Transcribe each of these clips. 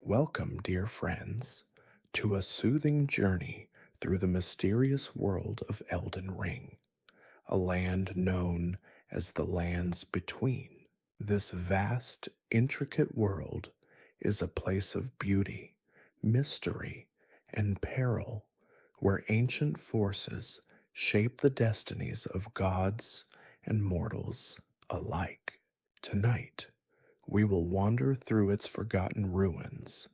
Welcome, dear friends, to a soothing journey through the mysterious world of Elden Ring, a land known as the Lands Between. This vast, intricate world is a place of beauty, mystery, and peril, where ancient forces shape the destinies of gods and mortals alike. Tonight, we will wander through its forgotten ruins,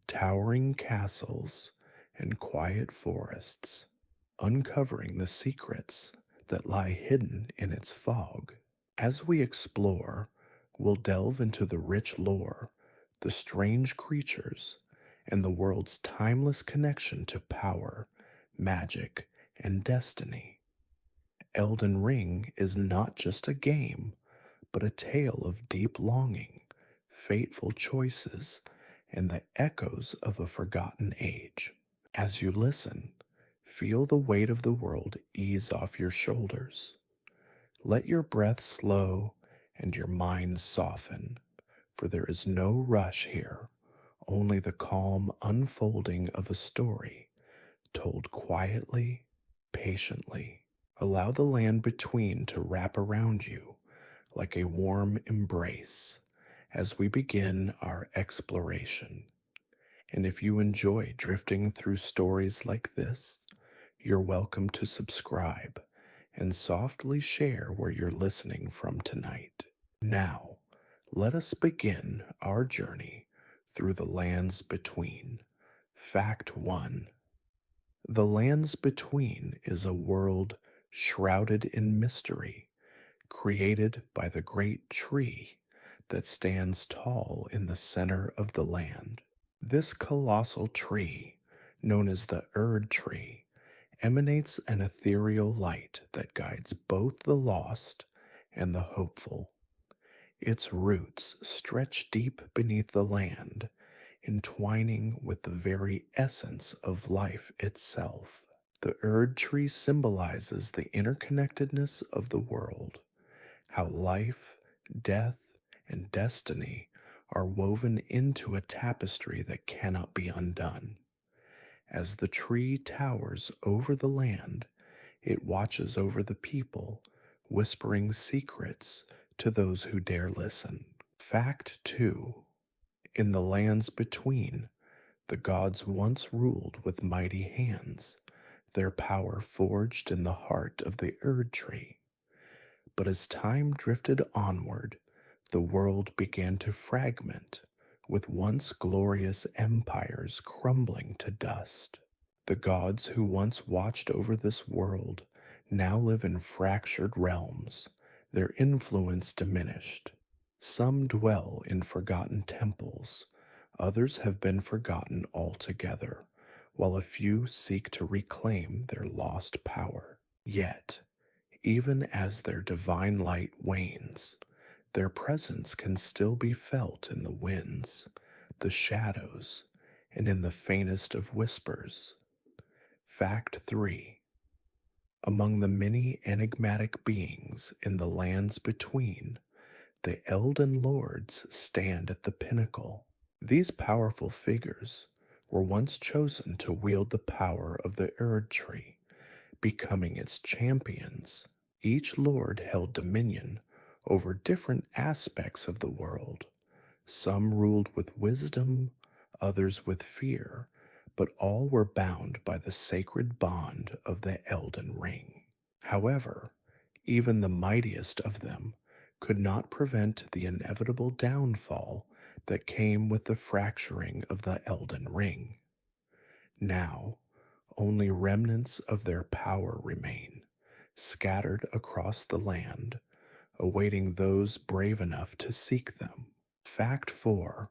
towering castles, and quiet forests, uncovering the secrets that lie hidden in its fog. As we explore, we'll delve into the rich lore, the strange creatures, and the world's timeless connection to power, magic, and destiny. Elden Ring is not just a game, but a tale of deep longing, fateful choices, and the echoes of a forgotten age. As you listen, feel the weight of the world ease off your shoulders. Let your breath slow and your mind soften, for there is no rush here, only the calm unfolding of a story, told quietly, patiently. Allow the land between to wrap around you like a warm embrace as we begin our exploration. And if you enjoy drifting through stories like this, you're welcome to subscribe and softly share where you're listening from tonight. Now, let us begin our journey through the lands between. Fact 1. The lands between is a world shrouded in mystery, created by the great tree that stands tall in the center of the land. This colossal tree, known as the Erd tree, emanates an ethereal light that guides both the lost and the hopeful. Its roots stretch deep beneath the land, entwining with the very essence of life itself. The Erd tree symbolizes the interconnectedness of the world, how life, death, and destiny are woven into a tapestry that cannot be undone. As the tree towers over the land, it watches over the people, whispering secrets to those who dare listen. Fact 2. In the lands between, the gods once ruled with mighty hands, their power forged in the heart of the Erd tree. But as time drifted onward, the world began to fragment, with once glorious empires crumbling to dust. The gods who once watched over this world now live in fractured realms, their influence diminished. Some dwell in forgotten temples, others have been forgotten altogether, while a few seek to reclaim their lost power. Yet, even as their divine light wanes, their presence can still be felt in the winds, the shadows, and in the faintest of whispers. Fact 3. Among the many enigmatic beings in the lands between, the Elden Lords stand at the pinnacle. These powerful figures were once chosen to wield the power of the Erd tree, becoming its champions. Each lord held dominion over different aspects of the world. Some ruled with wisdom, others with fear, but all were bound by the sacred bond of the Elden Ring. However, even the mightiest of them could not prevent the inevitable downfall that came with the fracturing of the Elden Ring. Now, only remnants of their power remain, scattered across the land, awaiting those brave enough to seek them. Fact 4.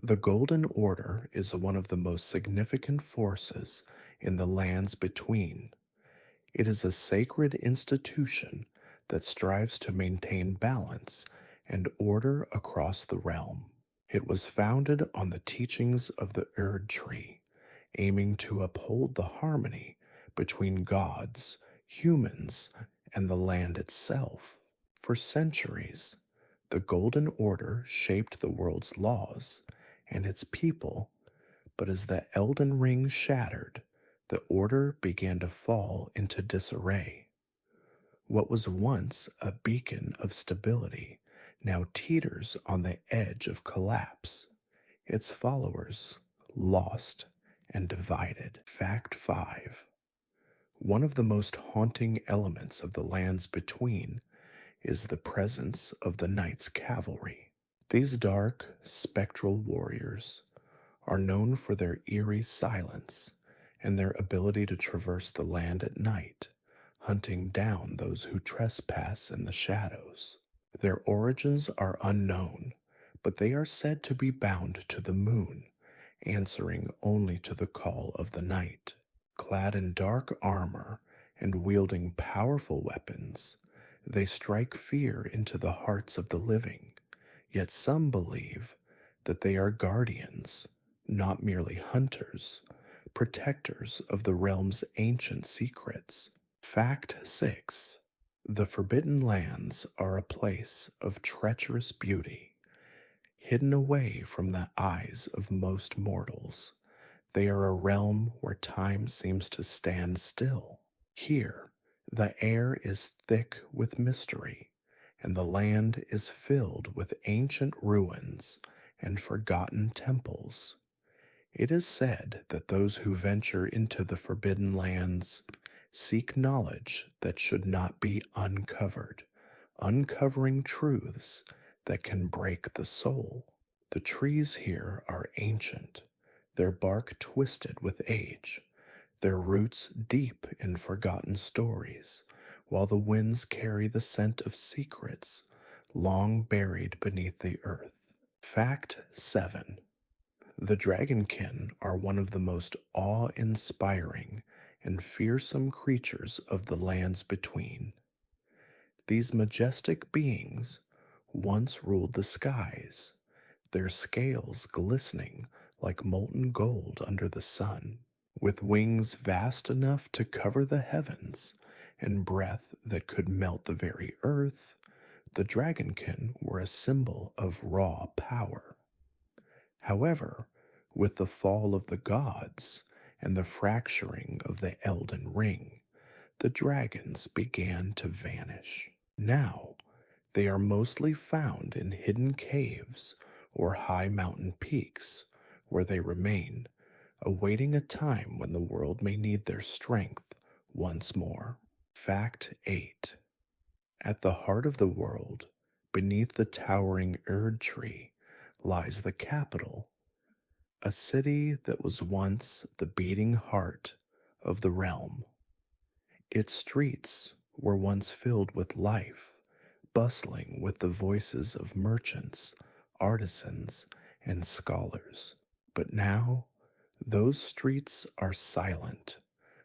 The Golden Order is one of the most significant forces in the lands between. It is a sacred institution that strives to maintain balance and order across the realm. It was founded on the teachings of the Erd tree, aiming to uphold the harmony between gods, humans, and the land itself. For centuries, the Golden Order shaped the world's laws and its people, but as the Elden Ring shattered, the order began to fall into disarray. What was once a beacon of stability now teeters on the edge of collapse, its followers lost and divided. Fact 5. One of the most haunting elements of the lands between is the presence of the Knight's Cavalry. These dark, spectral warriors are known for their eerie silence and their ability to traverse the land at night, hunting down those who trespass in the shadows. Their origins are unknown, but they are said to be bound to the moon, answering only to the call of the night. Clad in dark armor and wielding powerful weapons, they strike fear into the hearts of the living. Yet some believe that they are guardians, not merely hunters, protectors of the realm's ancient secrets. Fact 6. The Forbidden Lands are a place of treacherous beauty, hidden away from the eyes of most mortals. They are a realm where time seems to stand still. Here, the air is thick with mystery, and the land is filled with ancient ruins and forgotten temples. It is said that those who venture into the Forbidden Lands seek knowledge that should not be uncovered, uncovering truths that can break the soul. The trees here are ancient, their bark twisted with age, their roots deep in forgotten stories, while the winds carry the scent of secrets long buried beneath the earth. Fact 7. The Dragonkin are one of the most awe-inspiring and fearsome creatures of the lands between. These majestic beings once ruled the skies, their scales glistening like molten gold under the sun. With wings vast enough to cover the heavens and breath that could melt the very earth, the Dragonkin were a symbol of raw power. However, with the fall of the gods and the fracturing of the Elden Ring, the dragons began to vanish. Now, they are mostly found in hidden caves or high mountain peaks, where they remain, awaiting a time when the world may need their strength once more. Fact 8. At the heart of the world, beneath the towering Erd tree, lies the capital, a city that was once the beating heart of the realm. Its streets were once filled with life, bustling with the voices of merchants, artisans, and scholars. But now, those streets are silent,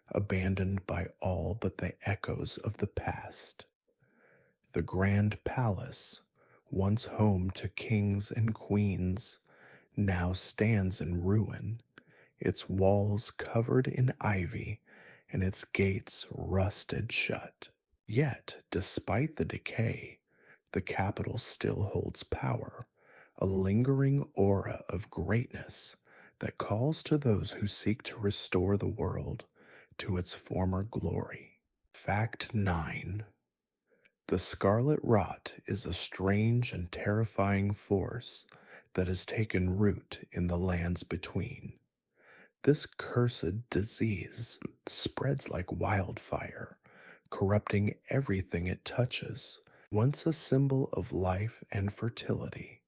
abandoned by all but the echoes of the past. The grand palace, once home to kings and queens, now stands in ruin, its walls covered in ivy and its gates rusted shut. Yet, despite the decay, the capital still holds power, a lingering aura of greatness that calls to those who seek to restore the world to its former glory. Fact 9. The Scarlet Rot is a strange and terrifying force that has taken root in the lands between. This cursed disease spreads like wildfire, corrupting everything it touches. Once a symbol of life and fertility,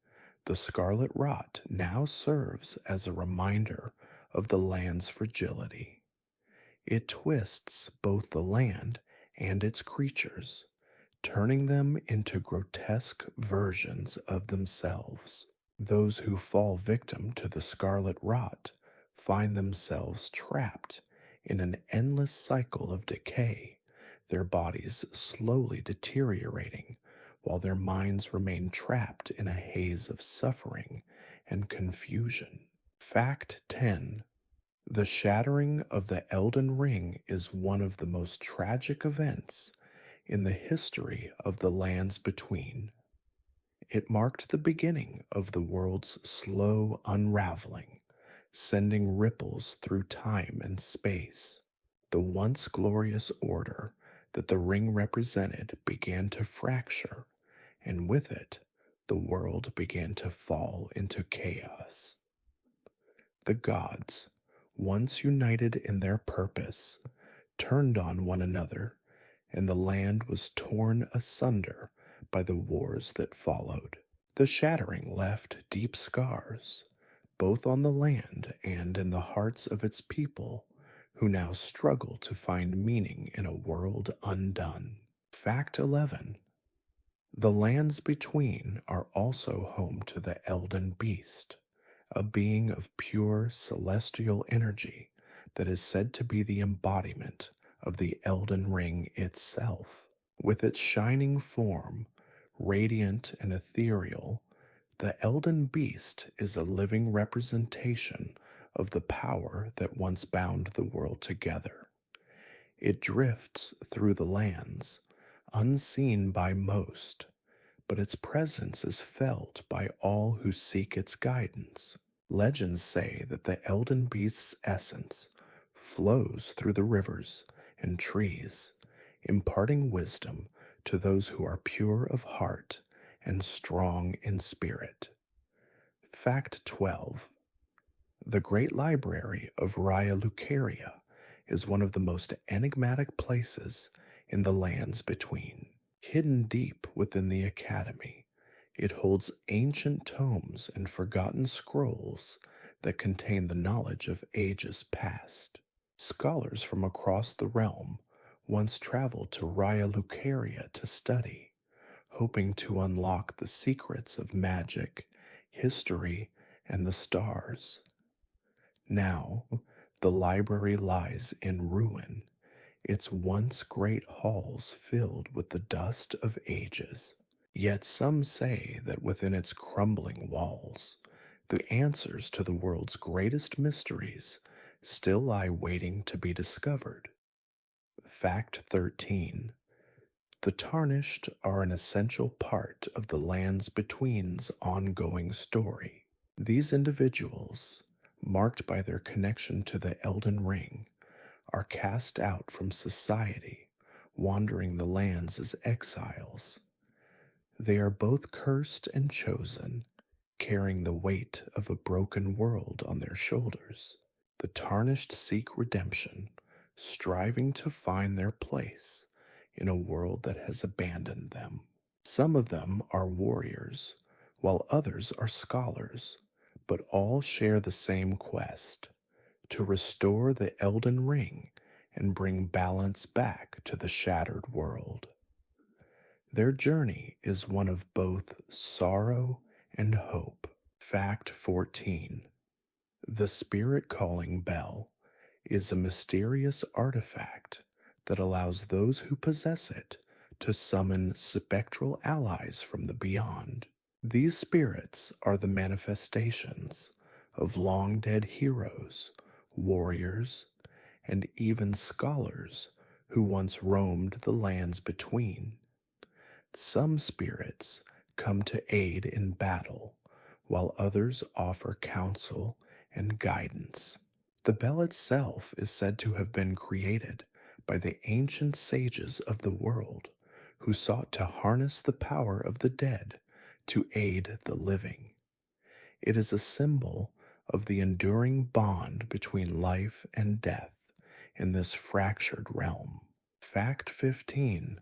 the Scarlet Rot now serves as a reminder of the land's fragility. It twists both the land and its creatures, turning them into grotesque versions of themselves. Those who fall victim to the Scarlet Rot find themselves trapped in an endless cycle of decay, their bodies slowly deteriorating, while their minds remain trapped in a haze of suffering and confusion. Fact 10. The shattering of the Elden Ring is one of the most tragic events in the history of the lands between. It marked the beginning of the world's slow unraveling, sending ripples through time and space. The once glorious order that the ring represented began to fracture, and with it, the world began to fall into chaos. The gods, once united in their purpose, turned on one another, and the land was torn asunder by the wars that followed. The shattering left deep scars, both on the land and in the hearts of its people, who now struggle to find meaning in a world undone. Fact 11. The lands between are also home to the Elden Beast, a being of pure celestial energy that is said to be the embodiment of the Elden Ring itself. With its shining form, radiant and ethereal, the Elden Beast is a living representation of the power that once bound the world together. It drifts through the lands, unseen by most, but its presence is felt by all who seek its guidance. Legends say that the Elden Beast's essence flows through the rivers and trees, imparting wisdom to those who are pure of heart and strong in spirit. Fact 12. The Great Library of Raya Lucaria is one of the most enigmatic places in the lands between. Hidden deep within the Academy, it holds ancient tomes and forgotten scrolls that contain the knowledge of ages past. Scholars from across the realm once traveled to Raya Lucaria to study, hoping to unlock the secrets of magic, history, and the stars. Now, the library lies in ruin, its once great halls filled with the dust of ages. Yet some say that within its crumbling walls, the answers to the world's greatest mysteries still lie waiting to be discovered. Fact 13. The Tarnished are an essential part of the Lands Between's ongoing story. These individuals, marked by their connection to the Elden Ring, are cast out from society, wandering the lands as exiles. They are both cursed and chosen, carrying the weight of a broken world on their shoulders. The Tarnished seek redemption, striving to find their place in a world that has abandoned them. Some of them are warriors, while others are scholars, but all share the same quest: to restore the Elden Ring and bring balance back to the shattered world. Their journey is one of both sorrow and hope. Fact 14. The Spirit Calling Bell is a mysterious artifact that allows those who possess it to summon spectral allies from the beyond. These spirits are the manifestations of long dead heroes, warriors, and even scholars who once roamed the lands between. Some spirits come to aid in battle, while others offer counsel and guidance. The bell itself is said to have been created by the ancient sages of the world, who sought to harness the power of the dead to aid the living. It is a symbol of the enduring bond between life and death in this fractured realm. Fact 15.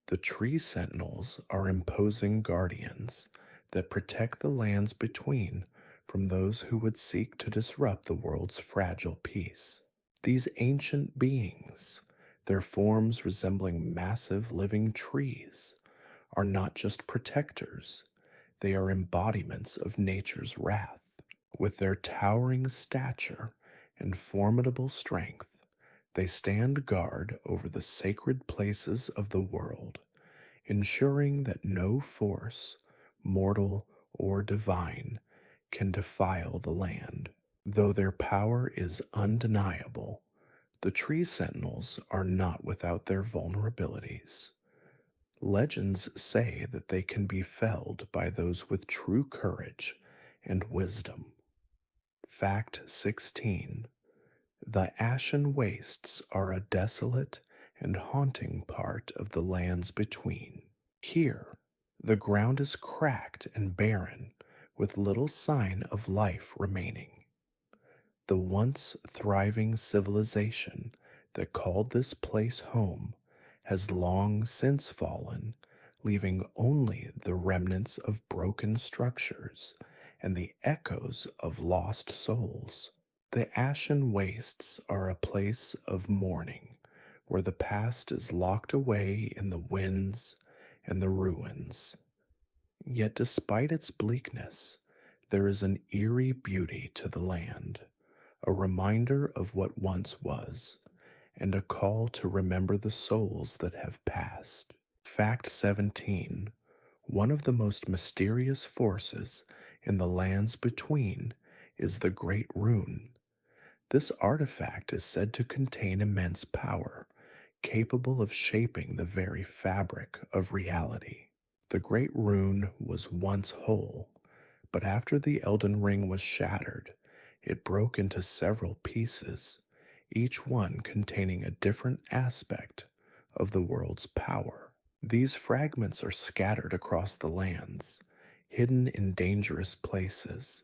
The tree sentinels are imposing guardians that protect the lands between from those who would seek to disrupt the world's fragile peace. These ancient beings, their forms resembling massive living trees, are not just protectors, they are embodiments of nature's wrath. With their towering stature and formidable strength, they stand guard over the sacred places of the world, ensuring that no force, mortal or divine, can defile the land. Though their power is undeniable, the tree sentinels are not without their vulnerabilities. Legends say that they can be felled by those with true courage and wisdom. Fact 16. The Ashen Wastes are a desolate and haunting part of the lands between. Here, the ground is cracked and barren, with little sign of life remaining. The once thriving civilization that called this place home has long since fallen, leaving only the remnants of broken structures and the echoes of lost souls. The Ashen Wastes are a place of mourning, where the past is locked away in the winds and the ruins. Yet, despite its bleakness, there is an eerie beauty to the land, a reminder of what once was, and a call to remember the souls that have passed. Fact 17. One of the most mysterious forces in the lands between is the Great Rune. This artifact is said to contain immense power, capable of shaping the very fabric of reality. The Great Rune was once whole, but after the Elden Ring was shattered, it broke into several pieces, each one containing a different aspect of the world's power. These fragments are scattered across the lands, hidden in dangerous places,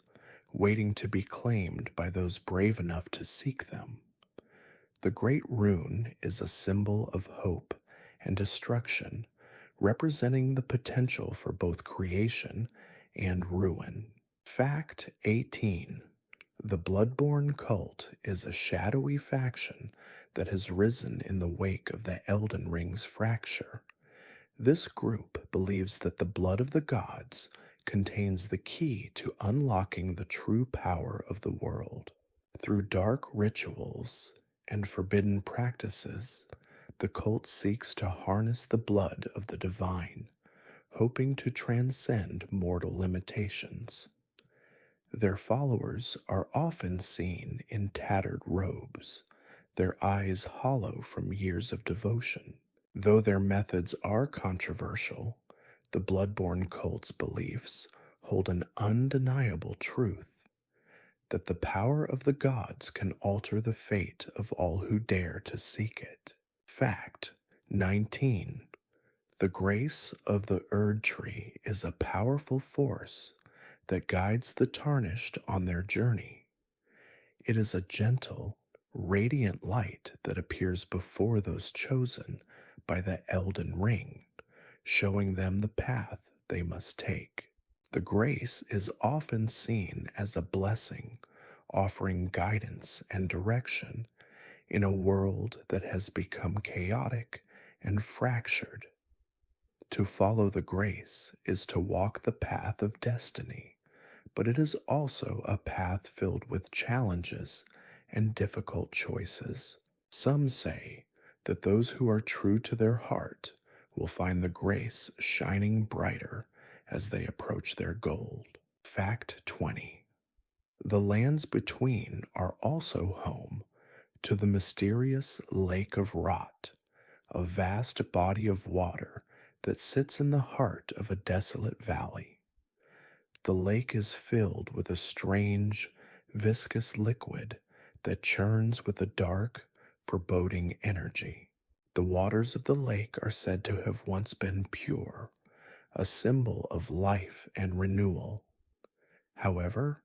waiting to be claimed by those brave enough to seek them. The Great Rune is a symbol of hope and destruction, representing the potential for both creation and ruin. Fact 18. The Bloodborne cult is a shadowy faction that has risen in the wake of the Elden Ring's fracture. This group believes that the blood of the gods contains the key to unlocking the true power of the world. Through dark rituals and forbidden practices, the cult seeks to harness the blood of the divine, hoping to transcend mortal limitations. Their followers are often seen in tattered robes, their eyes hollow from years of devotion. Though their methods are controversial, the Bloodborne cult's beliefs hold an undeniable truth that the power of the gods can alter the fate of all who dare to seek it. Fact 19. The grace of the Erd Tree is a powerful force that guides the tarnished on their journey. It is a gentle, radiant light that appears before those chosen by the Elden Ring, showing them the path they must take. The grace is often seen as a blessing, offering guidance and direction in a world that has become chaotic and fractured. To follow the grace is to walk the path of destiny, but it is also a path filled with challenges and difficult choices. Some say that those who are true to their heart will find the grace shining brighter as they approach their goal. Fact 20. The lands between are also home to the mysterious Lake of Rot, a vast body of water that sits in the heart of a desolate valley. The lake is filled with a strange, viscous liquid that churns with a dark, foreboding energy. The waters of the lake are said to have once been pure, a symbol of life and renewal. However,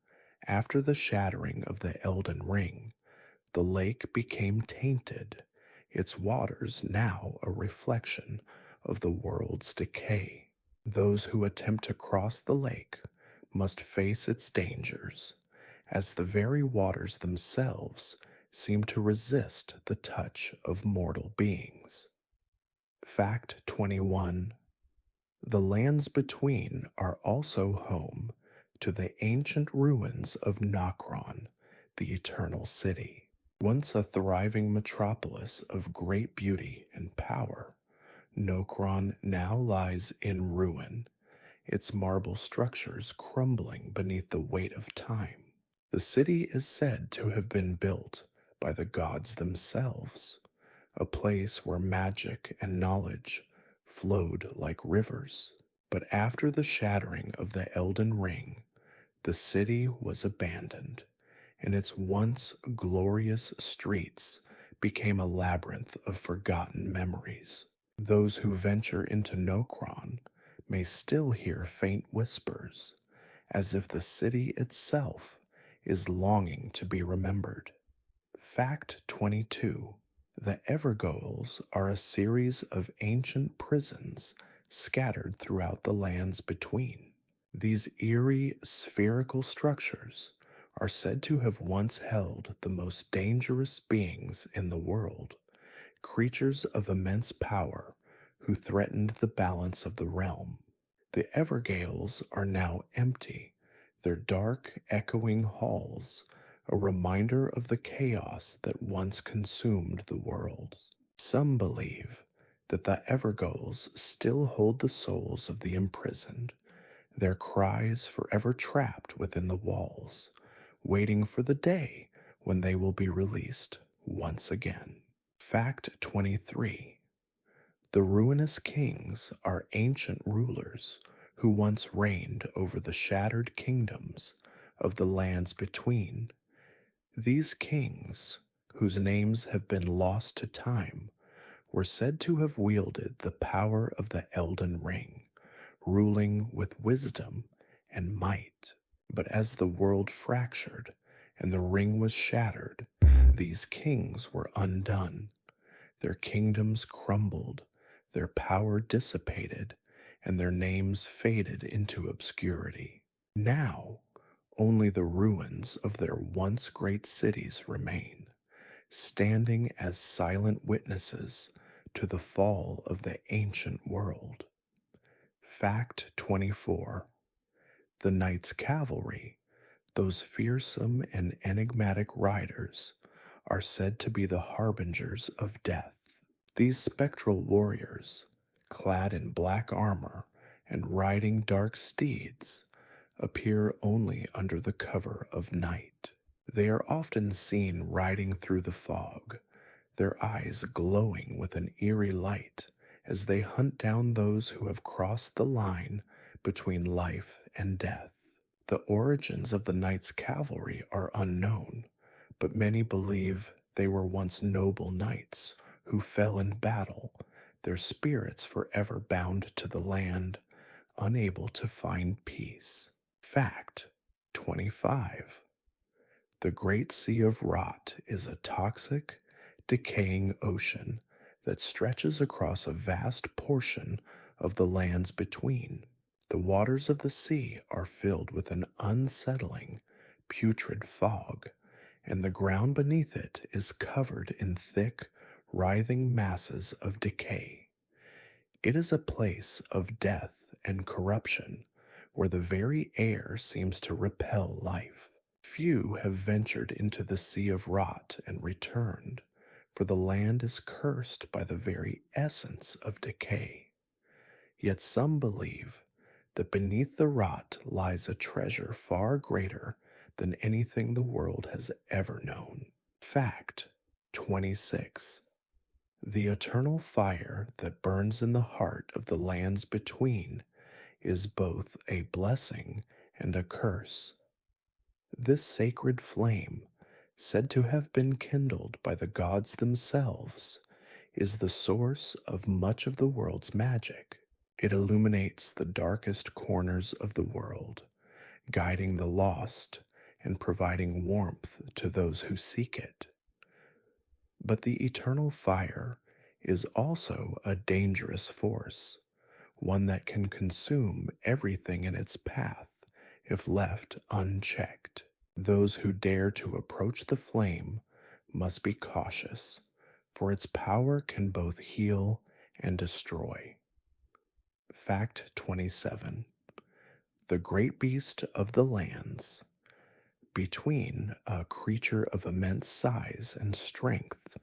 after the shattering of the Elden Ring, the lake became tainted, its waters now a reflection of the world's decay. Those who attempt to cross the lake must face its dangers, as the very waters themselves seem to resist the touch of mortal beings. Fact 21. The lands between are also home to the ancient ruins of Nokron, the Eternal City. Once a thriving metropolis of great beauty and power, Nokron now lies in ruin, its marble structures crumbling beneath the weight of time. The city is said to have been built by the gods themselves, a place where magic and knowledge flowed like rivers. But after the shattering of the Elden Ring, the city was abandoned, and its once glorious streets became a labyrinth of forgotten memories. Those who venture into Nokron may still hear faint whispers, as if the city itself is longing to be remembered. Fact 22. The Evergoals are a series of ancient prisons scattered throughout the lands between. These eerie spherical structures are said to have once held the most dangerous beings in the world, creatures of immense power who threatened the balance of the realm. The Evergales are now empty, their dark, echoing halls a reminder of the chaos that once consumed the world. Some believe that the Evergales still hold the souls of the imprisoned, their cries forever trapped within the walls, waiting for the day when they will be released once again. Fact 23. The ruinous kings are ancient rulers who once reigned over the shattered kingdoms of the lands between. These kings, whose names have been lost to time, were said to have wielded the power of the Elden Ring, ruling with wisdom and might. But as the world fractured and the ring was shattered, these kings were undone. Their kingdoms crumbled, their power dissipated, and their names faded into obscurity. Now, only the ruins of their once great cities remain, standing as silent witnesses to the fall of the ancient world. Fact 24. The Knights Cavalry, those fearsome and enigmatic riders, are said to be the harbingers of death. These spectral warriors, clad in black armor and riding dark steeds, appear only under the cover of night. They are often seen riding through the fog, their eyes glowing with an eerie light as they hunt down those who have crossed the line between life and death. The origins of the Knights Cavalry are unknown, but many believe they were once noble knights who fell in battle, their spirits forever bound to the land, unable to find peace. Fact 25. The Great Sea of Rot is a toxic, decaying ocean that stretches across a vast portion of the lands between. The waters of the sea are filled with an unsettling, putrid fog, and the ground beneath it is covered in thick, writhing masses of decay. It is a place of death and corruption, where the very air seems to repel life. Few have ventured into the Sea of Rot and returned, for the land is cursed by the very essence of decay. Yet some believe that beneath the rot lies a treasure far greater than anything the world has ever known. Fact 26. The eternal fire that burns in the heart of the lands between is both a blessing and a curse. This sacred flame, said to have been kindled by the gods themselves, is the source of much of the world's magic. It illuminates the darkest corners of the world, guiding the lost and providing warmth to those who seek it. But the eternal fire is also a dangerous force, one that can consume everything in its path if left unchecked. Those who dare to approach the flame must be cautious, for its power can both heal and destroy. Fact 27. The great beast of the lands, between a creature of immense size and strength,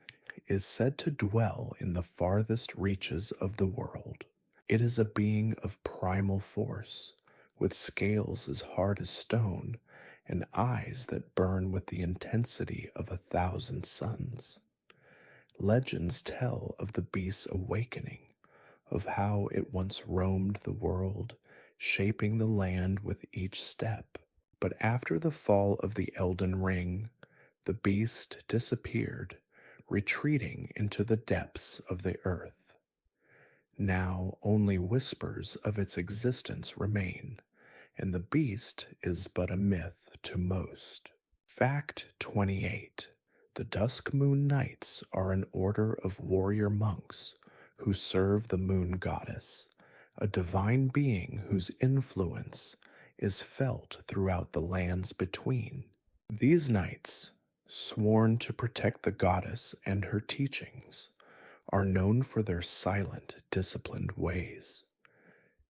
is said to dwell in the farthest reaches of the world. It is a being of primal force, with scales as hard as stone and eyes that burn with the intensity of 1,000 suns. Legends tell of the beast's awakening, of how it once roamed the world, shaping the land with each step. But after the fall of the Elden Ring, the beast disappeared, retreating into the depths of the earth. Now only whispers of its existence remain, and the beast is but a myth to most. Fact 28. The Dusk Moon Knights are an order of warrior monks who serve the moon goddess, a divine being whose influence is felt throughout the lands between. These knights, sworn to protect the goddess and her teachings, are known for their silent, disciplined ways.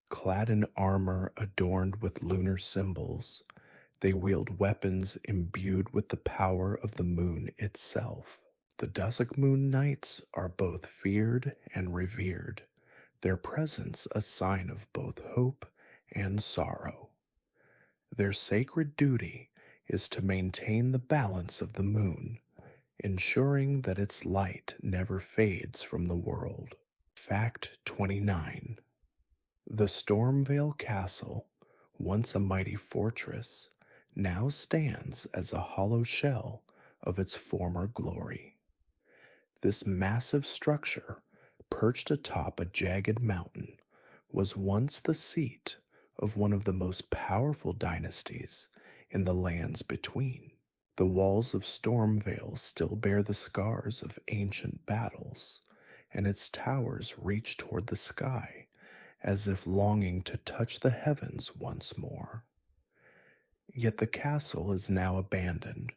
Clad in armor adorned with lunar symbols, they wield weapons imbued with the power of the moon itself. The Dusk Moon Knights are both feared and revered, their presence a sign of both hope and sorrow. Their sacred duty is to maintain the balance of the moon, ensuring that its light never fades from the world. Fact 29. The Stormvale Castle, once a mighty fortress, now stands as a hollow shell of its former glory. This massive structure, perched atop a jagged mountain, was once the seat of one of the most powerful dynasties in the lands between. The walls of Stormvale still bear the scars of ancient battles, and its towers reach toward the sky as if longing to touch the heavens once more. Yet the castle is now abandoned,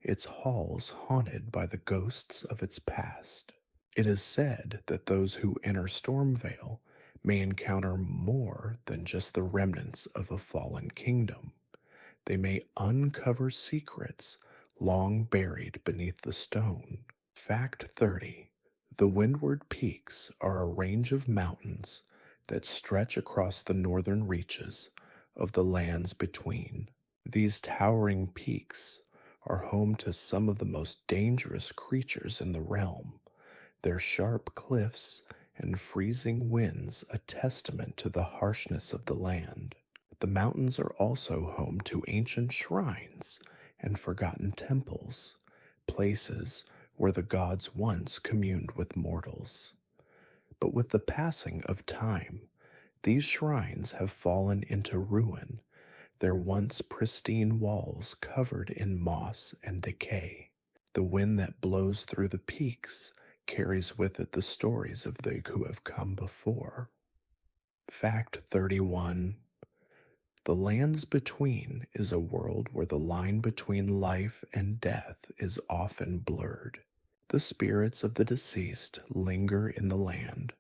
its halls haunted by the ghosts of its past. It is said that those who enter Stormvale may encounter more than just the remnants of a fallen kingdom. They may uncover secrets long buried beneath the stone. Fact 30. The Windward Peaks are a range of mountains that stretch across the northern reaches of the lands between. These towering peaks are home to some of the most dangerous creatures in the realm, their sharp cliffs and freezing winds a testament to the harshness of the land. The mountains are also home to ancient shrines and forgotten temples, places where the gods once communed with mortals. But with the passing of time, these shrines have fallen into ruin, their once pristine walls covered in moss and decay. The wind that blows through the peaks carries with it the stories of they who have come before. Fact 31. The lands between is a world where the line between life and death is often blurred. The spirits of the deceased linger in the land,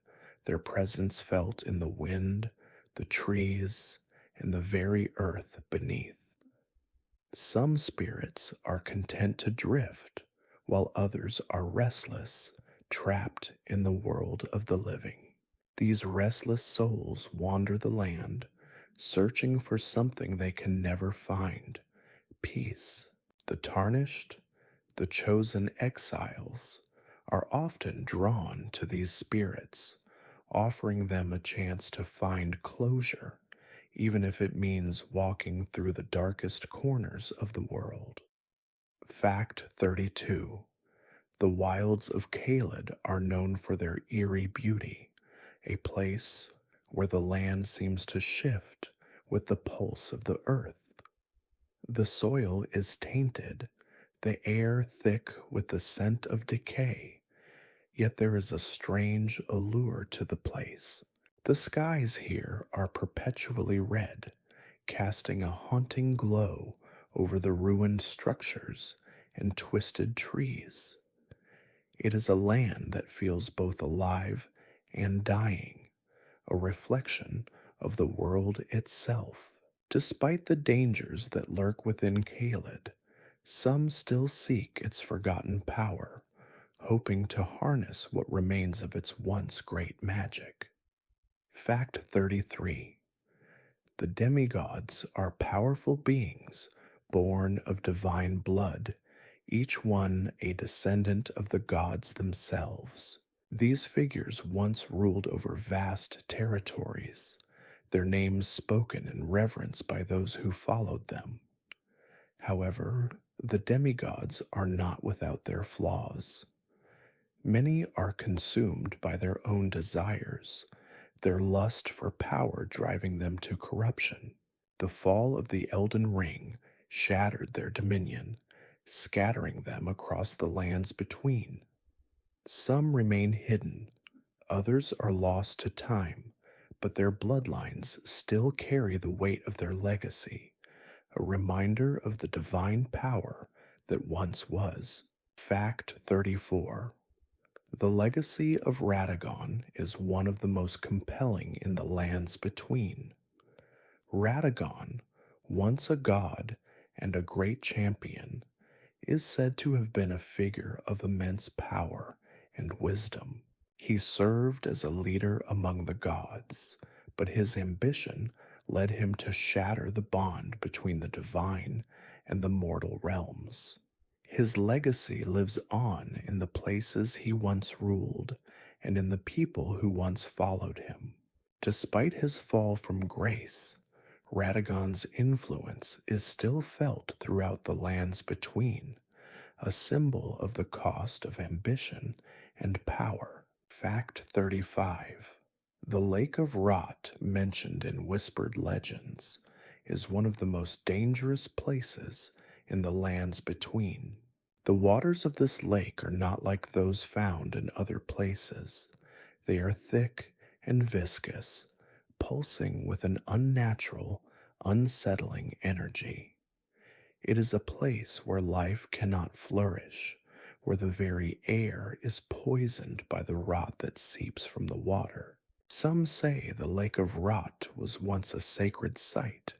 their presence felt in the wind, the trees, and the very earth beneath. Some spirits are content to drift, while others are restless, trapped in the world of the living. These restless souls wander the land, searching for something they can never find: peace. The tarnished, the chosen exiles, are often drawn to these spirits, offering them a chance to find closure, even if it means walking through the darkest corners of the world. Fact 32. The wilds of Caelid are known for their eerie beauty, a place where the land seems to shift with the pulse of the earth. The soil is tainted, the air thick with the scent of decay, yet there is a strange allure to the place. The skies here are perpetually red, casting a haunting glow over the ruined structures and twisted trees. It is a land that feels both alive and dying, a reflection of the world itself. Despite the dangers that lurk within Caelid, some still seek its forgotten power, hoping to harness what remains of its once great magic. Fact 33. The demigods are powerful beings born of divine blood, each one a descendant of the gods themselves. These figures once ruled over vast territories, their names spoken in reverence by those who followed them. However, the demigods are not without their flaws. Many are consumed by their own desires, their lust for power driving them to corruption. The fall of the Elden Ring shattered their dominion, scattering them across the lands between. Some remain hidden, others are lost to time, but their bloodlines still carry the weight of their legacy, a reminder of the divine power that once was. Fact 34. The legacy of Radagon is one of the most compelling in the lands between. Radagon, once a god and a great champion, is said to have been a figure of immense power and wisdom. He served as a leader among the gods, but his ambition led him to shatter the bond between the divine and the mortal realms. His legacy lives on in the places he once ruled and in the people who once followed him. Despite his fall from grace, Radagon's influence is still felt throughout the lands between, a symbol of the cost of ambition and power. Fact 35. The Lake of Rot, mentioned in whispered legends, is one of the most dangerous places in the lands between. The waters of this lake are not like those found in other places. They are thick and viscous, pulsing with an unnatural, unsettling energy. It is a place where life cannot flourish, where the very air is poisoned by the rot that seeps from the water. Some say the Lake of Rot was once a sacred site,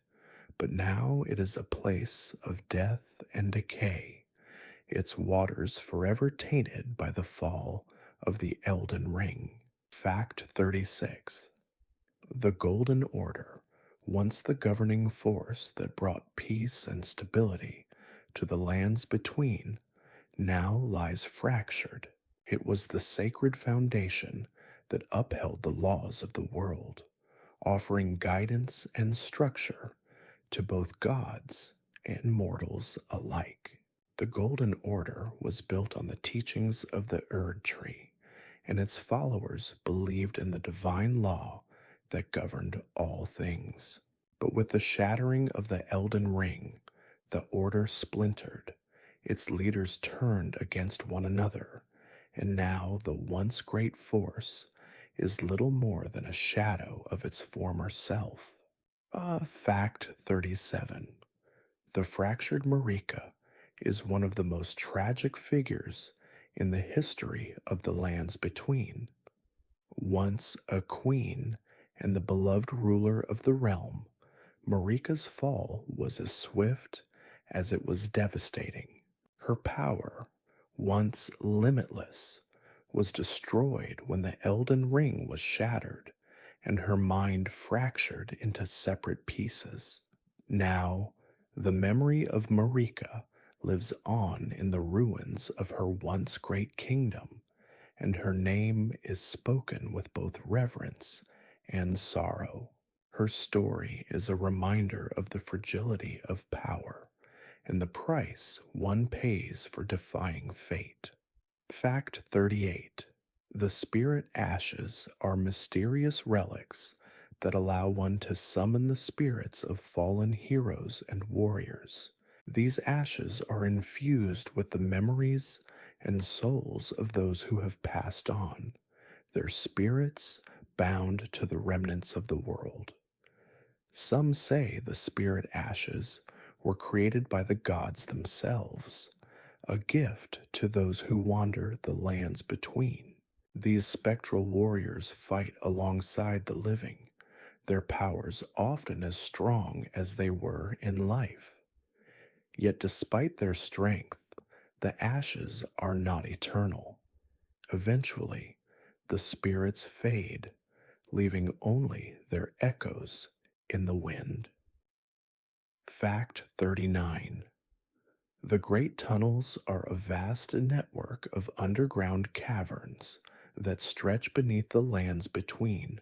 but now it is a place of death and decay, its waters forever tainted by the fall of the Elden Ring. Fact 36. The Golden Order, once the governing force that brought peace and stability to the lands between, now lies fractured. It was the sacred foundation that upheld the laws of the world, offering guidance and structure to both gods and mortals alike. The Golden Order was built on the teachings of the Erd Tree, and its followers believed in the divine law that governed all things. But with the shattering of the Elden Ring, the Order splintered, its leaders turned against one another, and now the once great force is little more than a shadow of its former self. Fact 37. The fractured Marika is one of the most tragic figures in the history of the lands between. Once a queen and the beloved ruler of the realm, Marika's fall was as swift as it was devastating. Her power, once limitless, was destroyed when the Elden Ring was shattered and her mind fractured into separate pieces. Now, the memory of Marika lives on in the ruins of her once great kingdom, and her name is spoken with both reverence and sorrow. Her story is a reminder of the fragility of power and the price one pays for defying fate. Fact 38. The spirit ashes are mysterious relics that allow one to summon the spirits of fallen heroes and warriors. These ashes are infused with the memories and souls of those who have passed on, their spirits bound to the remnants of the world. Some say the spirit ashes were created by the gods themselves, a gift to those who wander the lands between. These spectral warriors fight alongside the living, their powers often as strong as they were in life. Yet despite their strength, the ashes are not eternal. Eventually, the spirits fade, leaving only their echoes in the wind. Fact 39. The Great Tunnels are a vast network of underground caverns that stretch beneath the lands between,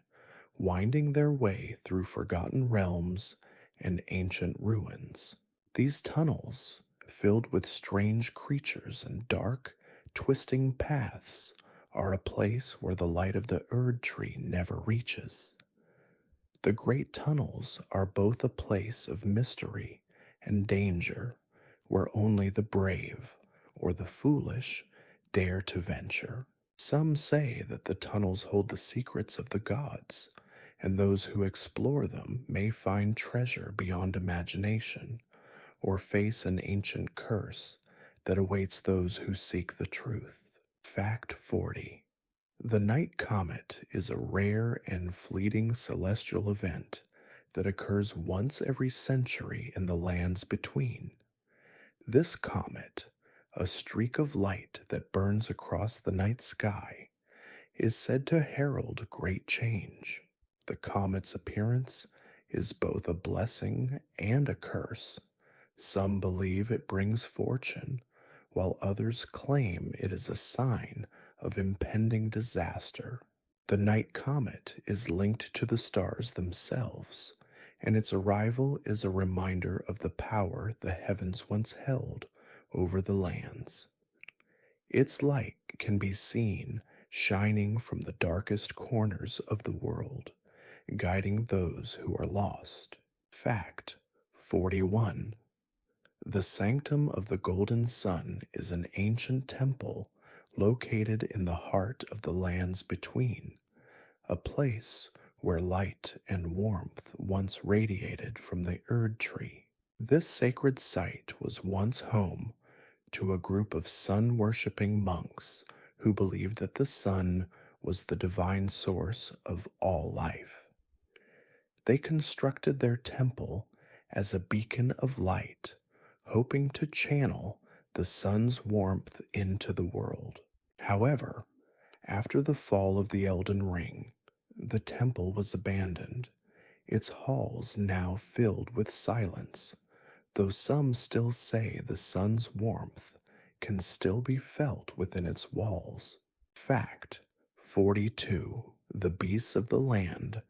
winding their way through forgotten realms and ancient ruins. These tunnels, filled with strange creatures and dark, twisting paths, are a place where the light of the Erd tree never reaches. The great tunnels are both a place of mystery and danger, where only the brave or the foolish dare to venture. Some say that the tunnels hold the secrets of the gods, and those who explore them may find treasure beyond imagination or face an ancient curse that awaits those who seek the truth. Fact 40. The night comet is a rare and fleeting celestial event that occurs once every century in the lands between. This comet, a streak of light that burns across the night sky, is said to herald great change. The comet's appearance is both a blessing and a curse. Some believe it brings fortune, while others claim it is a sign of impending disaster. The night comet is linked to the stars themselves, and its arrival is a reminder of the power the heavens once held over the lands. Its light can be seen shining from the darkest corners of the world, guiding those who are lost. Fact 41. The Sanctum of the Golden Sun is an ancient temple located in the heart of the lands between, a place where light and warmth once radiated from the Erd tree. This sacred site was once home to a group of sun-worshipping monks who believed that the sun was the divine source of all life. They constructed their temple as a beacon of light, hoping to channel the sun's warmth into the world. However, after the fall of the Elden Ring, the temple was abandoned, its halls now filled with silence, though some still say the sun's warmth can still be felt within its walls. Fact 42. The beasts of the land,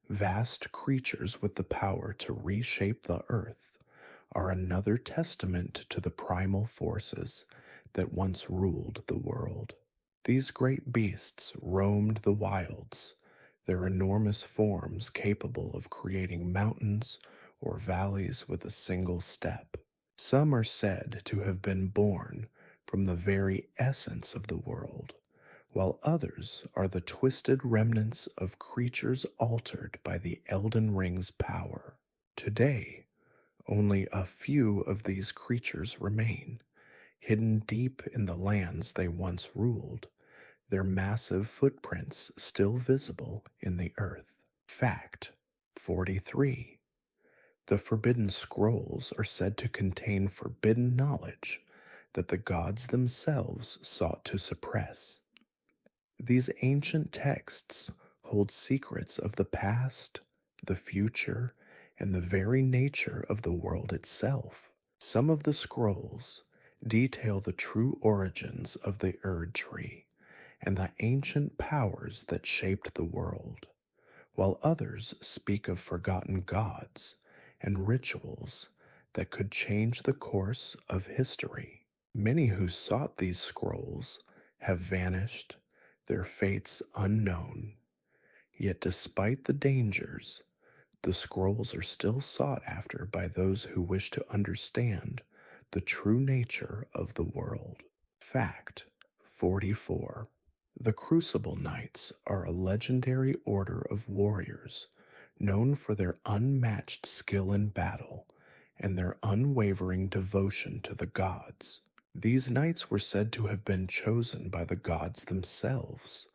vast creatures with the power to reshape the earth, are another testament to the primal forces that once ruled the world. These great beasts roamed the wilds, their enormous forms capable of creating mountains or valleys with a single step. Some are said to have been born from the very essence of the world, while others are the twisted remnants of creatures altered by the Elden Ring's power. Today, only a few of these creatures remain, hidden deep in the lands they once ruled, their massive footprints still visible in the earth. Fact 43. The Forbidden Scrolls are said to contain forbidden knowledge that the gods themselves sought to suppress. These ancient texts hold secrets of the past, the future, and the very nature of the world itself. Some of the scrolls detail the true origins of the Erd tree and the ancient powers that shaped the world, while others speak of forgotten gods and rituals that could change the course of history. Many who sought these scrolls have vanished, their fates unknown. Yet despite the dangers, the scrolls are still sought after by those who wish to understand the true nature of the world. Fact 44. The Crucible Knights are a legendary order of warriors known for their unmatched skill in battle and their unwavering devotion to the gods. These knights were said to have been chosen by the gods themselves,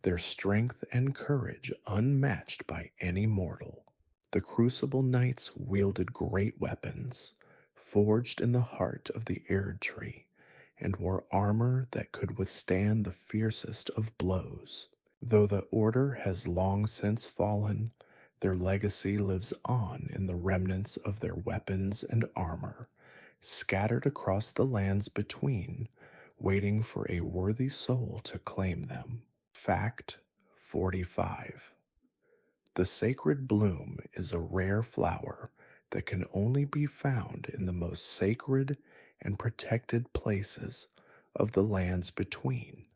their strength and courage unmatched by any mortal. The Crucible Knights wielded great weapons, forged in the heart of the Erd tree, and wore armor that could withstand the fiercest of blows. Though the order has long since fallen, their legacy lives on in the remnants of their weapons and armor, scattered across the lands between, waiting for a worthy soul to claim them. Fact 45. The sacred bloom is a rare flower that can only be found in the most sacred and protected places of the lands between.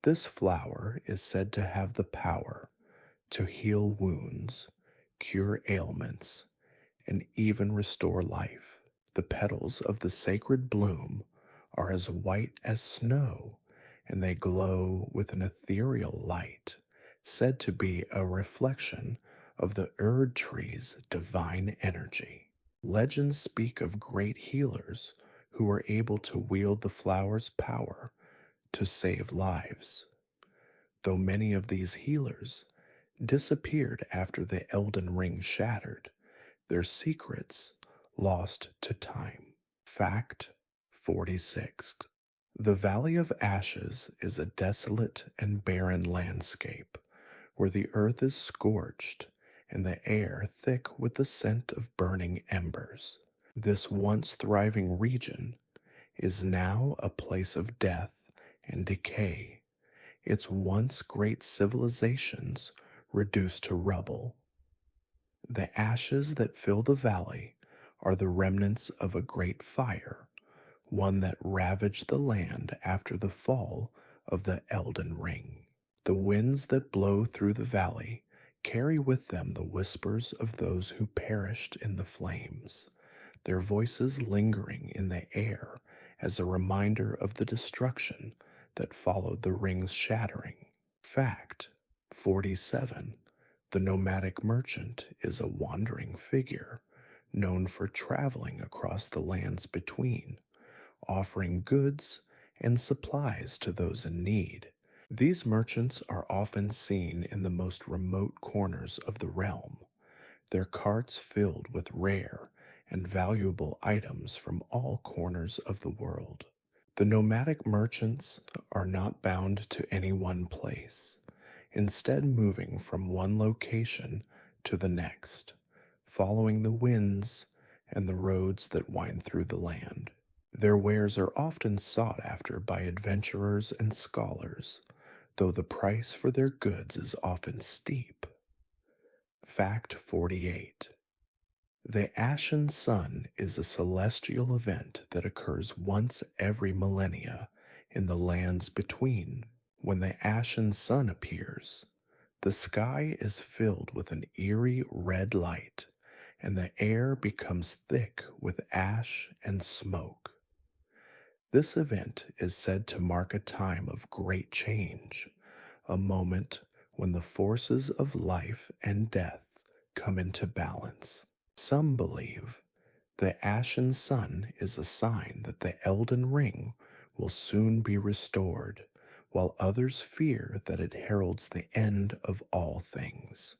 This flower is said to have the power to heal wounds, cure ailments, and even restore life. The petals of the sacred bloom are as white as snow, and they glow with an ethereal light, said to be a reflection of the Erd tree's divine energy. Legends speak of great healers who were able to wield the flower's power to save lives, though many of these healers disappeared after the Elden Ring shattered, their secrets lost to time. Fact 46. The Valley of Ashes is a desolate and barren landscape where the earth is scorched and the air thick with the scent of burning embers. This once thriving region is now a place of death and decay, its once great civilizations reduced to rubble. The ashes that fill the valley are the remnants of a great fire, one that ravaged the land after the fall of the Elden Ring. The winds that blow through the valley carry with them the whispers of those who perished in the flames, their voices lingering in the air as a reminder of the destruction that followed the ring's shattering. Fact 47. The nomadic merchant is a wandering figure known for traveling across the lands between, offering goods and supplies to those in need. These merchants are often seen in the most remote corners of the realm, their carts filled with rare and valuable items from all corners of the world. The nomadic merchants are not bound to any one place, instead moving from one location to the next, following the winds and the roads that wind through the land. Their wares are often sought after by adventurers and scholars, though the price for their goods is often steep. Fact 48. The Ashen Sun is a celestial event that occurs once every millennia in the lands between. When the Ashen Sun appears, the sky is filled with an eerie red light, and the air becomes thick with ash and smoke. This event is said to mark a time of great change, a moment when the forces of life and death come into balance. Some believe the Ashen Sun is a sign that the Elden Ring will soon be restored, while others fear that it heralds the end of all things.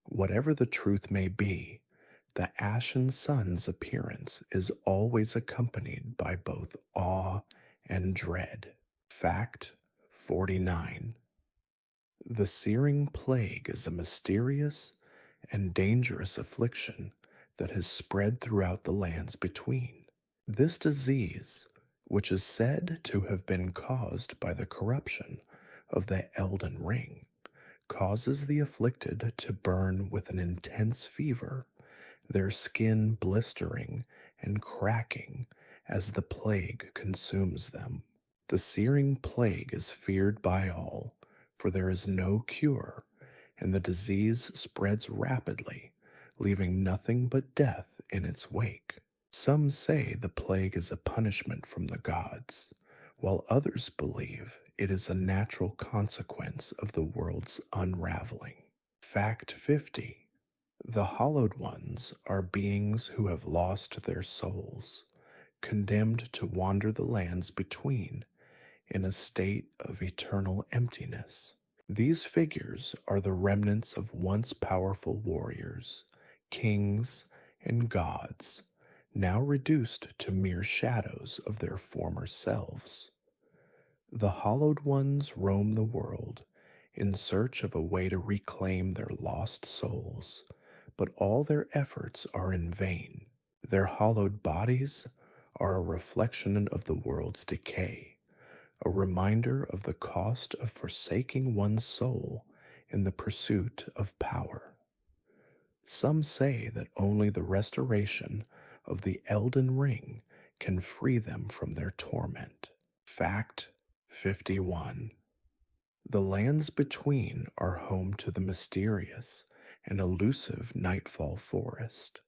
Whatever the truth may be, the Ashen Sun's appearance is always accompanied by both awe and dread. Fact 49. The Searing Plague is a mysterious and dangerous affliction that has spread throughout the lands between. This disease, which is said to have been caused by the corruption of the Elden Ring, causes the afflicted to burn with an intense fever, their skin blistering and cracking as the plague consumes them. The Searing Plague is feared by all, for there is no cure, and the disease spreads rapidly, leaving nothing but death in its wake. Some say the plague is a punishment from the gods, while others believe it is a natural consequence of the world's unraveling. Fact 50. The Hallowed Ones are beings who have lost their souls, condemned to wander the lands between in a state of eternal emptiness. These figures are the remnants of once powerful warriors, kings, and gods, now reduced to mere shadows of their former selves. The Hallowed Ones roam the world in search of a way to reclaim their lost souls, but all their efforts are in vain. Their hallowed bodies are a reflection of the world's decay, a reminder of the cost of forsaking one's soul in the pursuit of power. Some say that only the restoration of the Elden Ring can free them from their torment. Fact 51. The lands between are home to the mysterious and elusive Nightfall Forest,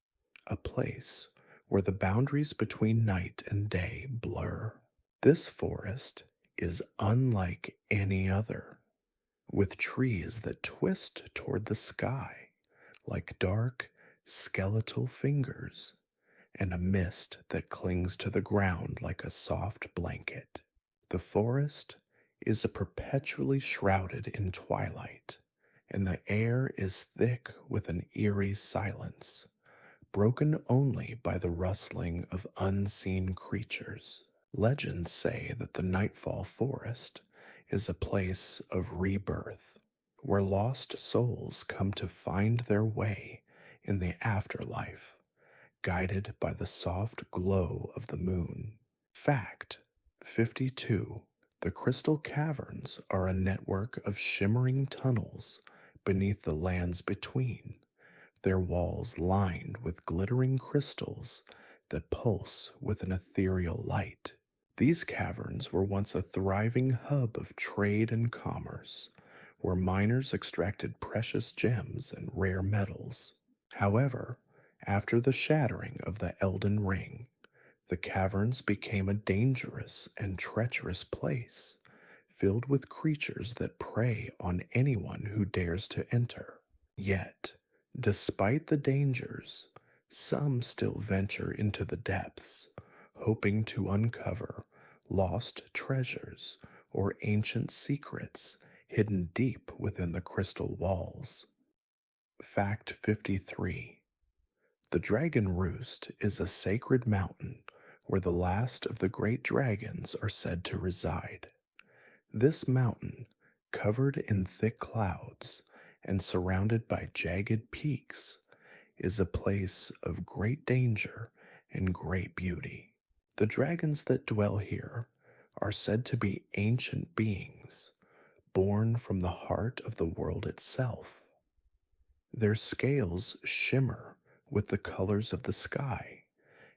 a place where the boundaries between night and day blur. This forest is unlike any other, with trees that twist toward the sky like dark, skeletal fingers, and a mist that clings to the ground like a soft blanket. The forest is perpetually shrouded in twilight, and the air is thick with an eerie silence, broken only by the rustling of unseen creatures. Legends say that the Nightfall Forest is a place of rebirth, where lost souls come to find their way in the afterlife, guided by the soft glow of the moon. Fact 52. The Crystal Caverns are a network of shimmering tunnels beneath the lands between, their walls lined with glittering crystals that pulse with an ethereal light. These caverns were once a thriving hub of trade and commerce, where miners extracted precious gems and rare metals. However, after the shattering of the Elden Ring, the caverns became a dangerous and treacherous place, filled with creatures that prey on anyone who dares to enter. Yet, despite the dangers, some still venture into the depths, hoping to uncover lost treasures or ancient secrets hidden deep within the crystal walls. Fact 53. The Dragon Roost is a sacred mountain where the last of the great dragons are said to reside. This mountain, covered in thick clouds and surrounded by jagged peaks, is a place of great danger and great beauty. The dragons that dwell here are said to be ancient beings, born from the heart of the world itself. Their scales shimmer with the colors of the sky,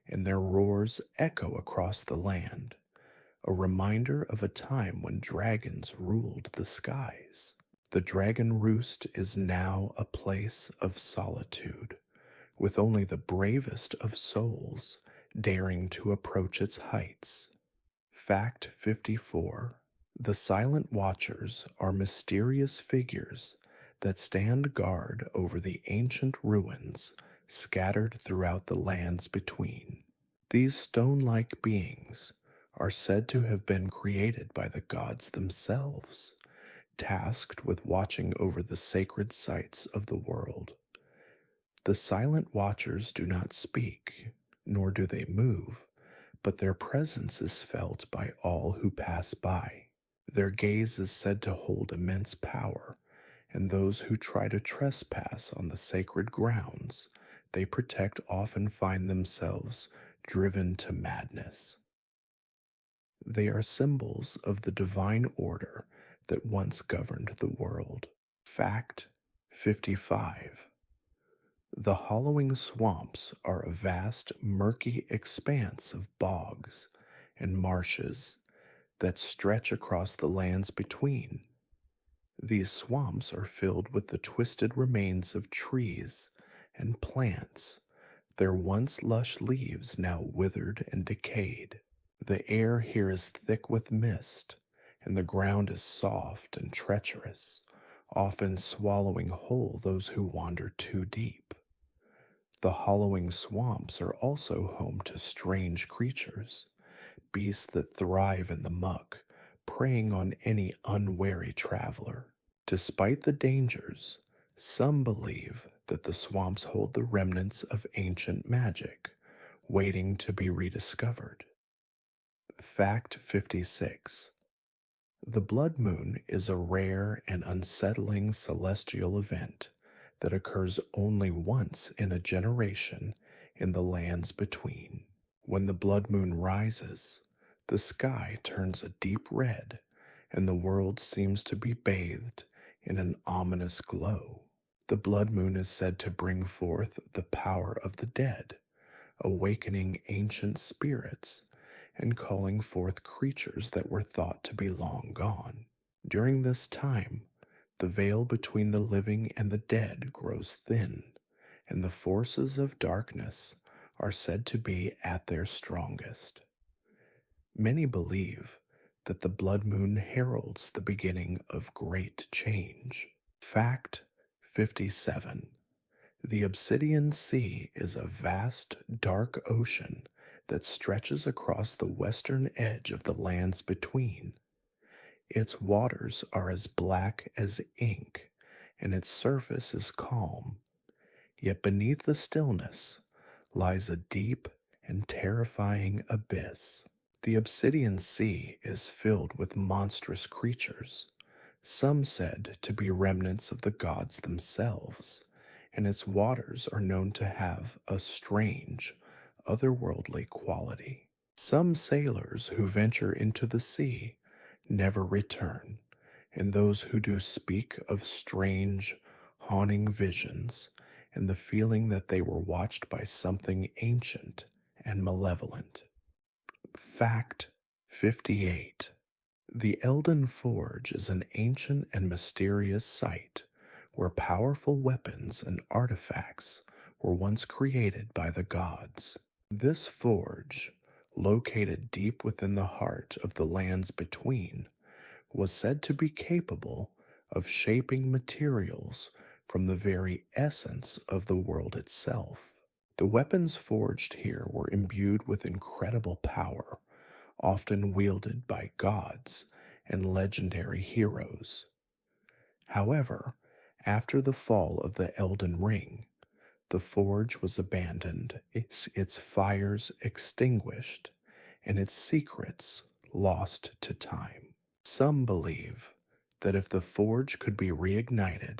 and their roars echo across the land, a reminder of a time when dragons ruled the skies. The Dragon Roost is now a place of solitude, with only the bravest of souls daring to approach its heights. Fact 54. The Silent Watchers are mysterious figures that stand guard over the ancient ruins scattered throughout the lands between. These stone-like beings are said to have been created by the gods themselves, tasked with watching over the sacred sites of the world. The Silent Watchers do not speak, nor do they move, but their presence is felt by all who pass by. Their gaze is said to hold immense power, and those who try to trespass on the sacred grounds they protect often find themselves driven to madness. They are symbols of the divine order that once governed the world. Fact 55. The Hollowing Swamps are a vast, murky expanse of bogs and marshes that stretch across the lands between. These swamps are filled with the twisted remains of trees and plants, their once lush leaves now withered and decayed. The air here is thick with mist, and the ground is soft and treacherous, often swallowing whole those who wander too deep. The Hollowing Swamps are also home to strange creatures, beasts that thrive in the muck, preying on any unwary traveler. Despite the dangers, some believe that the swamps hold the remnants of ancient magic, waiting to be rediscovered. Fact 56. The blood moon is a rare and unsettling celestial event that occurs only once in a generation in the lands between. When the blood moon rises, The sky turns a deep red, and the world seems to be bathed in an ominous glow. The blood moon is said to bring forth the power of the dead, awakening ancient spirits and calling forth creatures that were thought to be long gone. During this time, the veil between the living and the dead grows thin, and the forces of darkness are said to be at their strongest. Many believe that the blood moon heralds the beginning of great change. Fact 57. The Obsidian Sea is a vast, dark ocean that stretches across the western edge of the lands between. Its waters are as black as ink, and its surface is calm. Yet beneath the stillness lies a deep and terrifying abyss. The Obsidian Sea is filled with monstrous creatures, some said to be remnants of the gods themselves, and its waters are known to have a strange, otherworldly quality. Some sailors who venture into the sea never return, and those who do speak of strange, haunting visions and the feeling that they were watched by something ancient and malevolent. Fact 58. The Elden Forge is an ancient and mysterious site where powerful weapons and artifacts were once created by the gods. This forge, located deep within the heart of the lands between, was said to be capable of shaping materials from the very essence of the world itself. The weapons forged here were imbued with incredible power, often wielded by gods and legendary heroes. However, after the fall of the Elden Ring, the forge was abandoned, its fires extinguished, and its secrets lost to time. Some believe that if the forge could be reignited,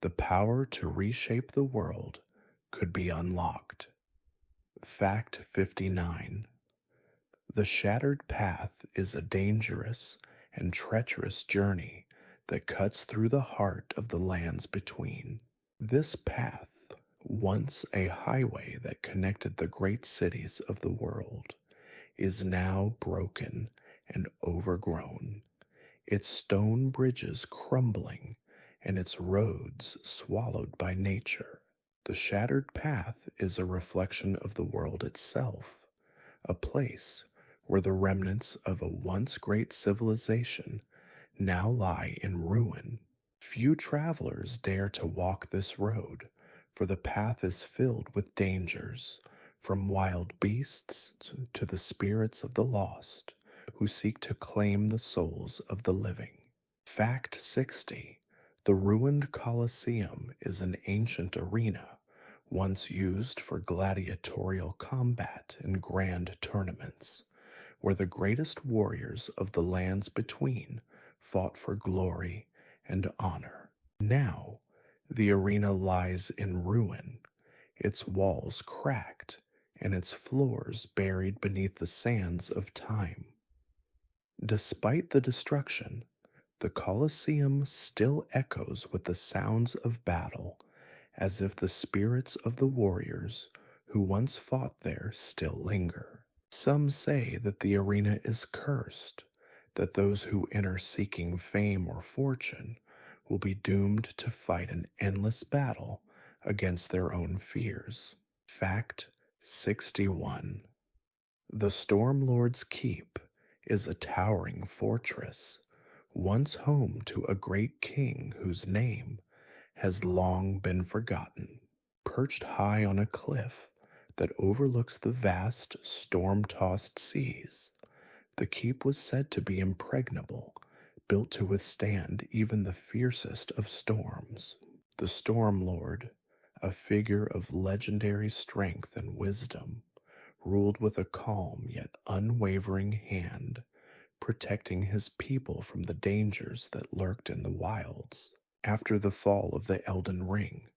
the power to reshape the world could be unlocked. Fact 59. The Shattered Path is a dangerous and treacherous journey that cuts through the heart of the lands between. This path, once a highway that connected the great cities of the world, is now broken and overgrown, its stone bridges crumbling and its roads swallowed by nature. The shattered path is a reflection of the world itself, a place where the remnants of a once great civilization now lie in ruin. Few travelers dare to walk this road, for the path is filled with dangers, from wild beasts to the spirits of the lost who seek to claim the souls of the living. Fact 60. The ruined Colosseum is an ancient arena, once used for gladiatorial combat and grand tournaments, where the greatest warriors of the lands between fought for glory and honor. Now, the arena lies in ruin, its walls cracked, and its floors buried beneath the sands of time. Despite the destruction, the Colosseum still echoes with the sounds of battle, as if the spirits of the warriors who once fought there still linger. Some say that the arena is cursed, that those who enter seeking fame or fortune will be doomed to fight an endless battle against their own fears. Fact 61. The Stormlord's Keep is a towering fortress, once home to a great king whose name has long been forgotten. Perched high on a cliff that overlooks the vast, storm-tossed seas, the keep was said to be impregnable, built to withstand even the fiercest of storms. The Storm Lord, a figure of legendary strength and wisdom, ruled with a calm yet unwavering hand, protecting his people from the dangers that lurked in the wilds. After the fall of the Elden Ring,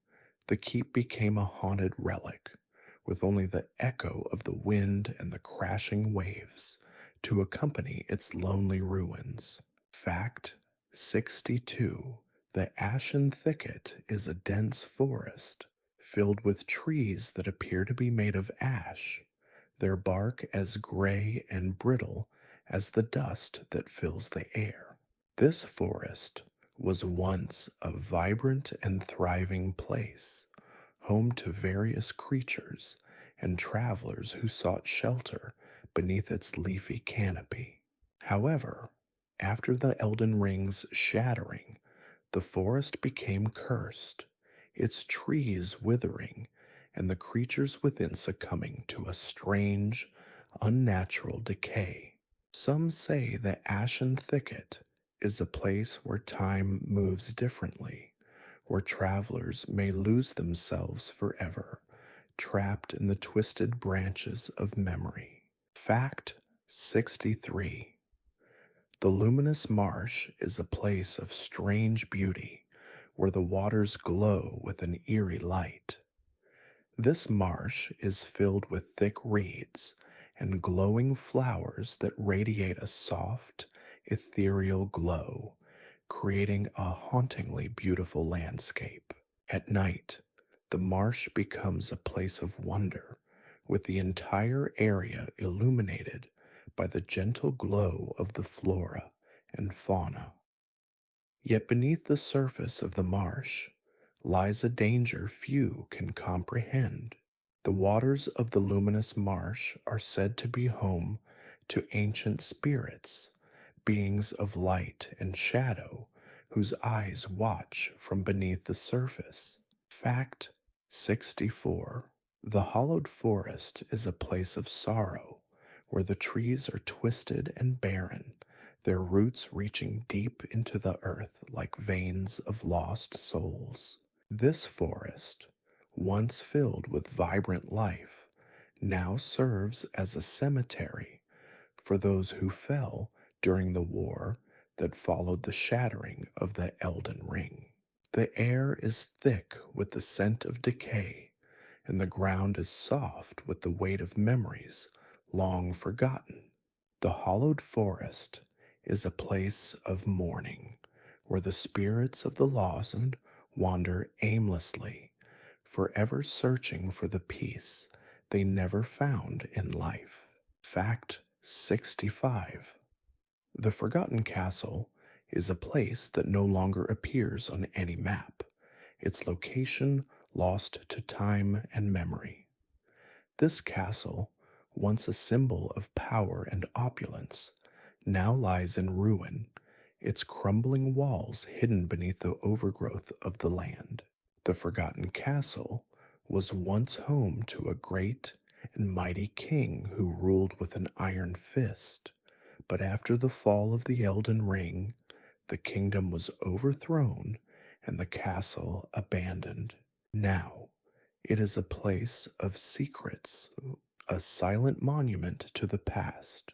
the keep became a haunted relic, with only the echo of the wind and the crashing waves to accompany its lonely ruins. Fact 62. The ashen thicket is a dense forest filled with trees that appear to be made of ash, their bark as gray and brittle as the dust that fills the air. This forest was once a vibrant and thriving place, home to various creatures and travelers who sought shelter beneath its leafy canopy. However, after the Elden Ring's shattering, the forest became cursed, its trees withering, and the creatures within succumbing to a strange, unnatural decay. Some say the Ashen Thicket is a place where time moves differently, where travelers may lose themselves forever, trapped in the twisted branches of memory. Fact 63. The luminous marsh is a place of strange beauty where the waters glow with an eerie light. This marsh is filled with thick reeds and glowing flowers that radiate a soft, ethereal glow, creating a hauntingly beautiful landscape. At night, the marsh becomes a place of wonder, with the entire area illuminated by the gentle glow of the flora and fauna. Yet beneath the surface of the marsh lies a danger few can comprehend. The waters of the luminous marsh are said to be home to ancient spirits, beings of light and shadow, whose eyes watch from beneath the surface. Fact 64. The hollowed forest is a place of sorrow, where the trees are twisted and barren, their roots reaching deep into the earth like veins of lost souls. This forest, once filled with vibrant life, now serves as a cemetery for those who fell during the war that followed the shattering of the Elden Ring. The air is thick with the scent of decay, and the ground is soft with the weight of memories long forgotten. The hollowed forest is a place of mourning, where the spirits of the lost wander aimlessly, forever searching for the peace they never found in life. Fact 65. The Forgotten Castle is a place that no longer appears on any map, its location lost to time and memory. This castle, once a symbol of power and opulence, now lies in ruin, its crumbling walls hidden beneath the overgrowth of the land. The Forgotten Castle was once home to a great and mighty king who ruled with an iron fist, but after the fall of the Elden Ring, the kingdom was overthrown and the castle abandoned. Now, it is a place of secrets, a silent monument to the past,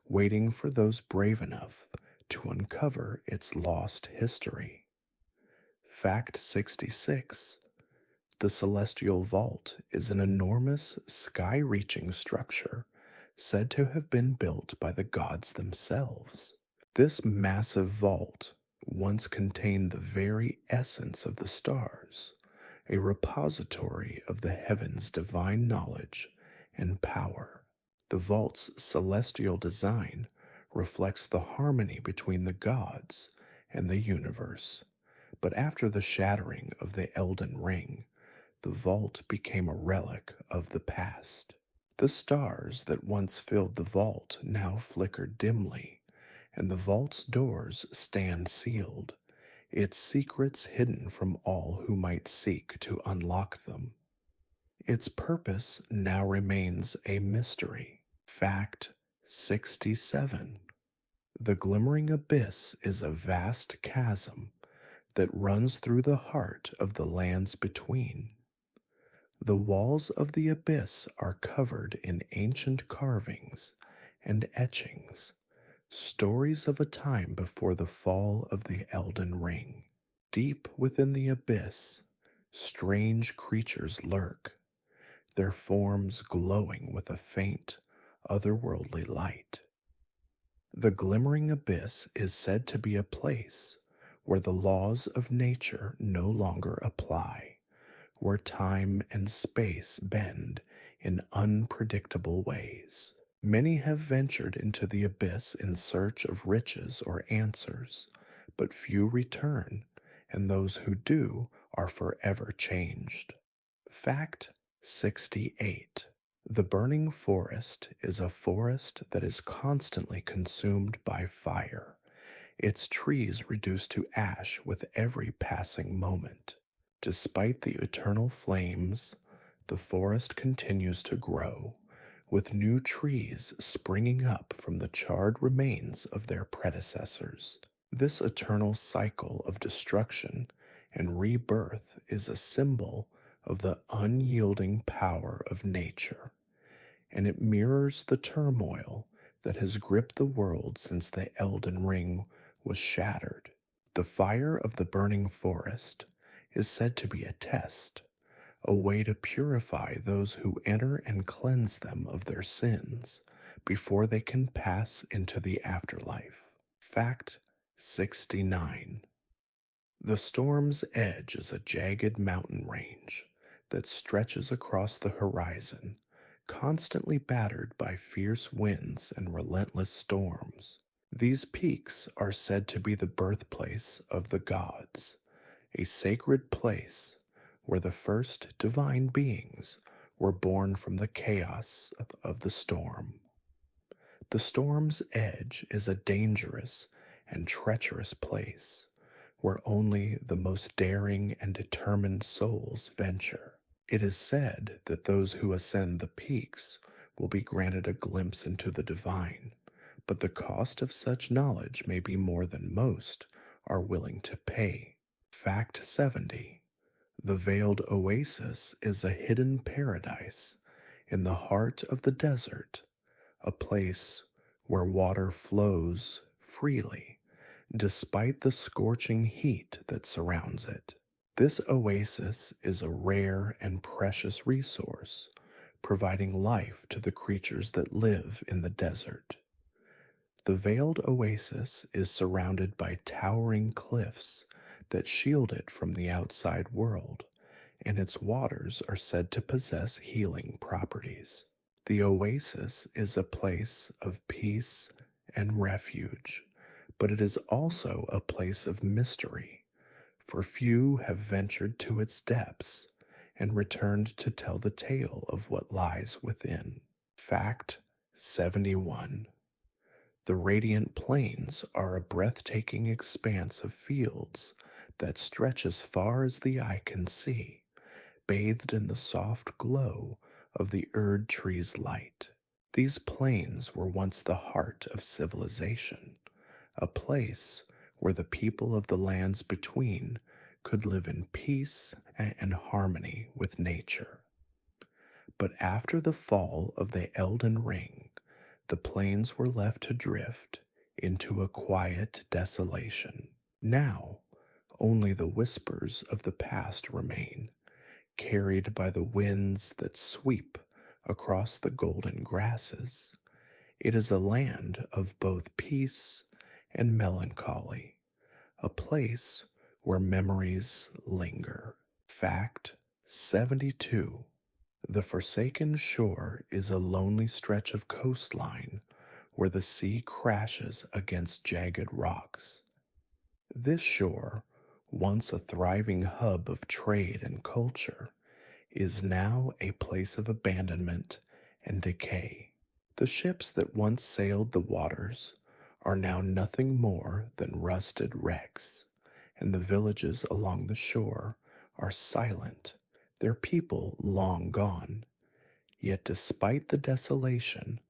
waiting for those brave enough to uncover its lost history. Fact 66. The Celestial Vault is an enormous, sky reaching structure said to have been built by the gods themselves. This massive vault once contained the very essence of the stars, a repository of the heavens' divine knowledge and power. The vault's celestial design reflects the harmony between the gods and the universe. But after the shattering of the Elden Ring, the vault became a relic of the past. The stars that once filled the vault now flicker dimly, and the vault's doors stand sealed, its secrets hidden from all who might seek to unlock them. Its purpose now remains a mystery. Fact 67. The glimmering abyss is a vast chasm that runs through the heart of the lands between. The walls of the abyss are covered in ancient carvings and etchings, stories of a time before the fall of the Elden Ring. Deep within the abyss, strange creatures lurk, their forms glowing with a faint, otherworldly light. The glimmering abyss is said to be a place where the laws of nature no longer apply, where time and space bend in unpredictable ways. Many have ventured into the abyss in search of riches or answers, but few return, and those who do are forever changed. Fact 68. The burning forest is a forest that is constantly consumed by fire, its trees reduced to ash with every passing moment. Despite the eternal flames, the forest continues to grow, with new trees springing up from the charred remains of their predecessors. This eternal cycle of destruction and rebirth is a symbol of the unyielding power of nature, and it mirrors the turmoil that has gripped the world since the Elden Ring was shattered. The fire of the burning forest is said to be a test, a way to purify those who enter and cleanse them of their sins before they can pass into the afterlife. Fact 69. The storm's edge is a jagged mountain range that stretches across the horizon, constantly battered by fierce winds and relentless storms. These peaks are said to be the birthplace of the gods, a sacred place where the first divine beings were born from the chaos of the storm. The storm's edge is a dangerous and treacherous place where only the most daring and determined souls venture. It is said that those who ascend the peaks will be granted a glimpse into the divine, but the cost of such knowledge may be more than most are willing to pay. Fact 70. The veiled oasis is a hidden paradise in the heart of the desert, a place where water flows freely despite the scorching heat that surrounds it. This oasis is a rare and precious resource, providing life to the creatures that live in the desert. The veiled oasis is surrounded by towering cliffs that shield it from the outside world, and its waters are said to possess healing properties. The oasis is a place of peace and refuge, but it is also a place of mystery, for few have ventured to its depths and returned to tell the tale of what lies within. Fact 71. The radiant plains are a breathtaking expanse of fields that stretch as far as the eye can see, bathed in the soft glow of the Erd tree's light. These plains were once the heart of civilization, a place where the people of the lands between could live in peace and harmony with nature. But after the fall of the Elden Ring, the plains were left to drift into a quiet desolation. Now, only the whispers of the past remain, carried by the winds that sweep across the golden grasses. It is a land of both peace and melancholy, a place where memories linger. Fact 72. The Forsaken Shore is a lonely stretch of coastline where the sea crashes against jagged rocks. This shore, once a thriving hub of trade and culture, is now a place of abandonment and decay. The ships that once sailed the waters are now nothing more than rusted wrecks, and the villages along the shore are silent, their people long gone. Yet despite the desolation,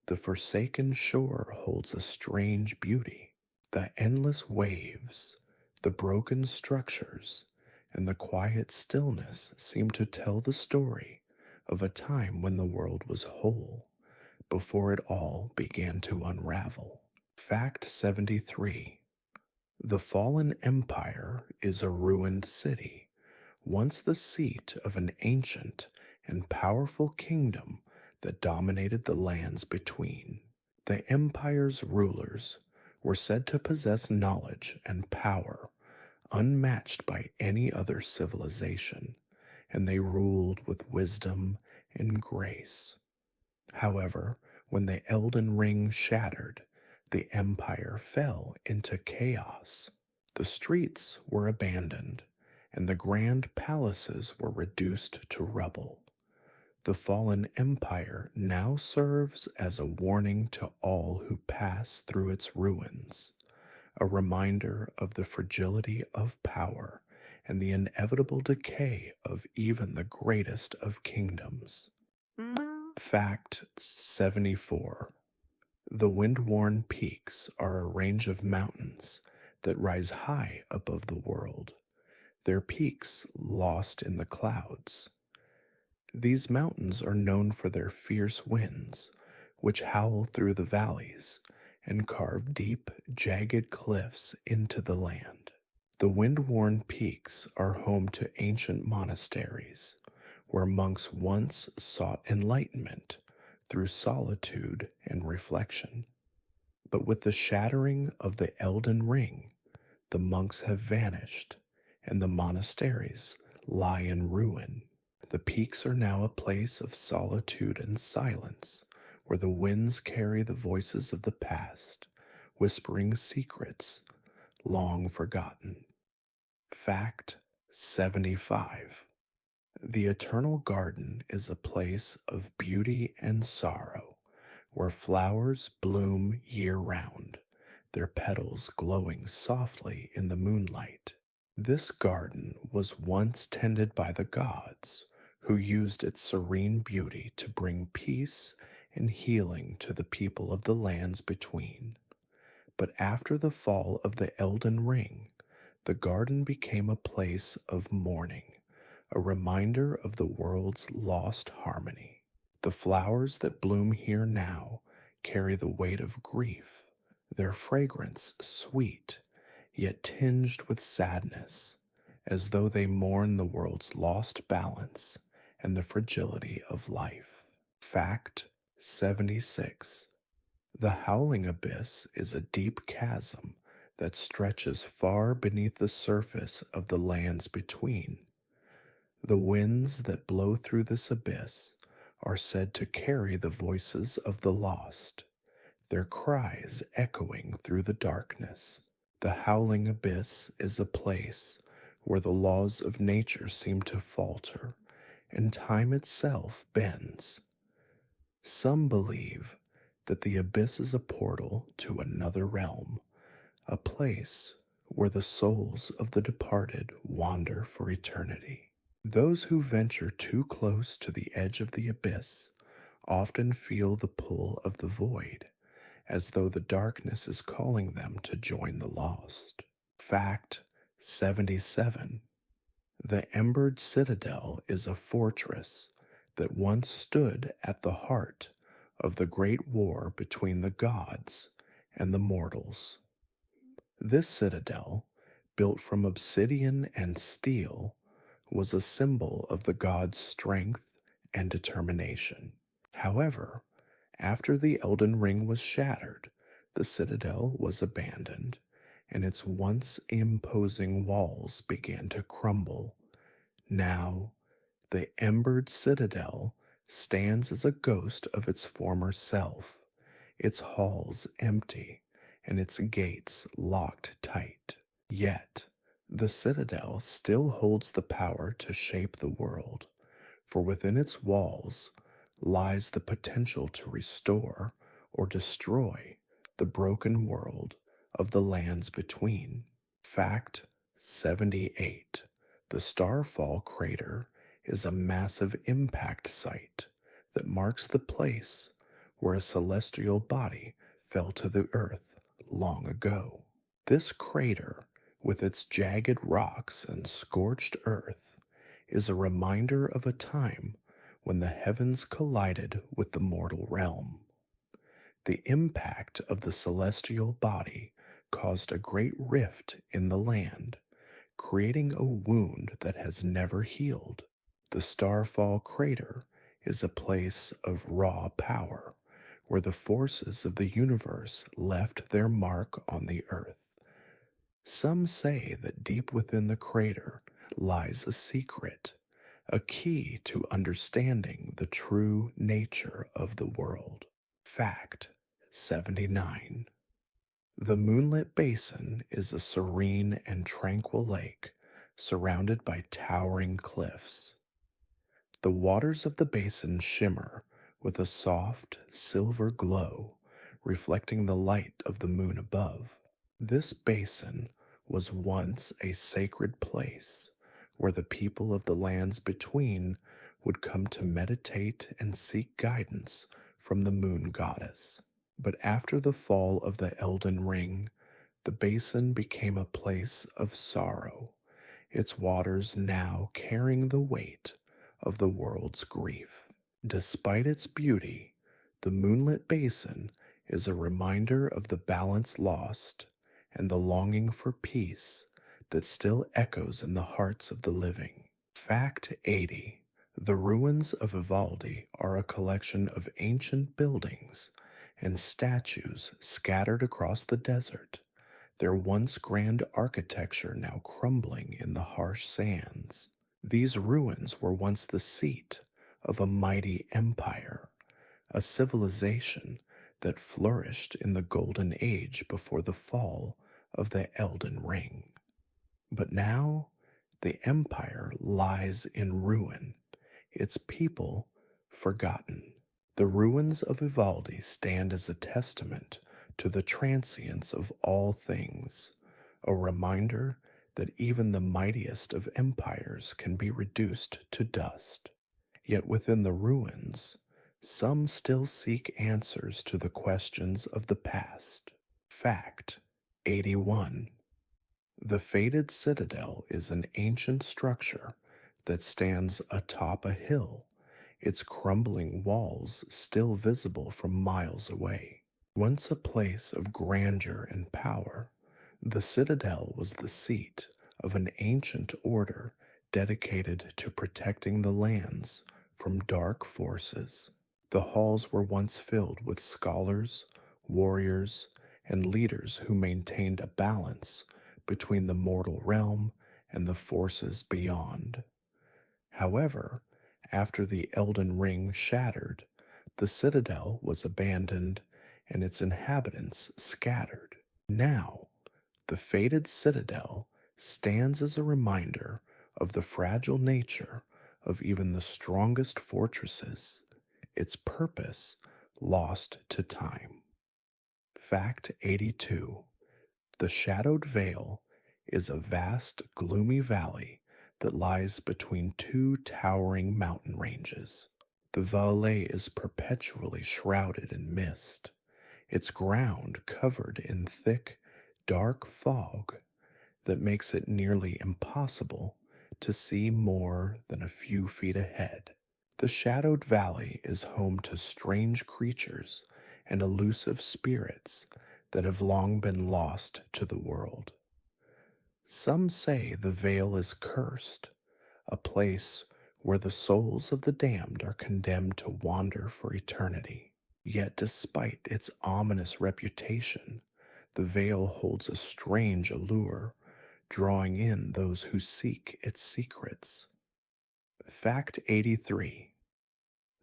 the forsaken shore holds a strange beauty. The endless waves, the broken structures, and the quiet stillness seem to tell the story of a time when the world was whole, before it all began to unravel. Fact 73. The fallen empire is a ruined city, once the seat of an ancient and powerful kingdom that dominated the lands between. The empire's rulers were said to possess knowledge and power unmatched by any other civilization, and they ruled with wisdom and grace. However, when the Elden Ring shattered, the empire fell into chaos. The streets were abandoned, and the grand palaces were reduced to rubble. The fallen empire now serves as a warning to all who pass through its ruins, a reminder of the fragility of power and the inevitable decay of even the greatest of kingdoms. Fact 74. The wind-worn peaks are a range of mountains that rise high above the world, their peaks lost in the clouds. These mountains are known for their fierce winds, which howl through the valleys and carve deep, jagged cliffs into the land. The wind-worn peaks are home to ancient monasteries, where monks once sought enlightenment through solitude and reflection. But with the shattering of the Elden Ring, the monks have vanished, and the monasteries lie in ruin. The peaks are now a place of solitude and silence, where the winds carry the voices of the past, whispering secrets long forgotten. Fact 75. The Eternal Garden is a place of beauty and sorrow, where flowers bloom year-round, their petals glowing softly in the moonlight. This garden was once tended by the gods, who used its serene beauty to bring peace and healing to the people of the lands between. But after the fall of the Elden Ring, the garden became a place of mourning, a reminder of the world's lost harmony. The flowers that bloom here now carry the weight of grief, their fragrance sweet, yet tinged with sadness, as though they mourn the world's lost balance and the fragility of life. Fact 76. The Howling Abyss is a deep chasm that stretches far beneath the surface of the lands between. The winds that blow through this abyss are said to carry the voices of the lost, their cries echoing through the darkness. The Howling Abyss is a place where the laws of nature seem to falter and time itself bends. Some believe that the abyss is a portal to another realm, a place where the souls of the departed wander for eternity. Those who venture too close to the edge of the abyss often feel the pull of the void, as though the darkness is calling them to join the lost. Fact 77. The Embered Citadel is a fortress that once stood at the heart of the great war between the gods and the mortals. This citadel, built from obsidian and steel, was a symbol of the gods' strength and determination. However, after the Elden Ring was shattered, the citadel was abandoned, and its once imposing walls began to crumble. Now, the Embered Citadel stands as a ghost of its former self, its halls empty and its gates locked tight. Yet, the citadel still holds the power to shape the world, for within its walls lies the potential to restore or destroy the broken world of the lands between. Fact 78. The Starfall crater is a massive impact site that marks the place where a celestial body fell to the earth long ago. This crater, with its jagged rocks and scorched earth, is a reminder of a time when the heavens collided with the mortal realm. The impact of the celestial body caused a great rift in the land, creating a wound that has never healed. The Starfall crater is a place of raw power, where the forces of the universe left their mark on the earth. Some say that deep within the crater lies a secret, a key to understanding the true nature of the world. Fact 79. The moonlit basin is a serene and tranquil lake surrounded by towering cliffs. The waters of the basin shimmer with a soft silver glow, reflecting the light of the moon above. This basin was once a sacred place where the people of the lands between would come to meditate and seek guidance from the moon goddess. But after the fall of the Elden Ring, the basin became a place of sorrow, its waters now carrying the weight of the world's grief. Despite its beauty, the moonlit basin is a reminder of the balance lost and the longing for peace that still echoes in the hearts of the living. Fact 80. The ruins of Vivaldi are a collection of ancient buildings and statues scattered across the desert, their once grand architecture now crumbling in the harsh sands. These ruins were once the seat of a mighty empire, a civilization that flourished in the golden age before the fall of the Elden Ring. But now the empire lies in ruin, its people forgotten. The ruins of Vivaldi stand as a testament to the transience of all things, a reminder that even the mightiest of empires can be reduced to dust. Yet within the ruins, some still seek answers to the questions of the past. Fact 81. The Fated Citadel is an ancient structure that stands atop a hill, its crumbling walls still visible from miles away. Once a place of grandeur and power, the Citadel was the seat of an ancient order dedicated to protecting the lands from dark forces. The halls were once filled with scholars, warriors, and leaders who maintained a balance between the mortal realm and the forces beyond. However, after the Elden Ring shattered, the citadel was abandoned and its inhabitants scattered. Now, the fated citadel stands as a reminder of the fragile nature of even the strongest fortresses, its purpose lost to time. Fact 82. The Shadowed Vale is a vast, gloomy valley that lies between two towering mountain ranges. The valley is perpetually shrouded in mist, its ground covered in thick, dark fog that makes it nearly impossible to see more than a few feet ahead. The Shadowed Valley is home to strange creatures and elusive spirits that have long been lost to the world. Some say the vale is cursed, a place where the souls of the damned are condemned to wander for eternity. Yet despite its ominous reputation, the vale holds a strange allure, drawing in those who seek its secrets. Fact 83.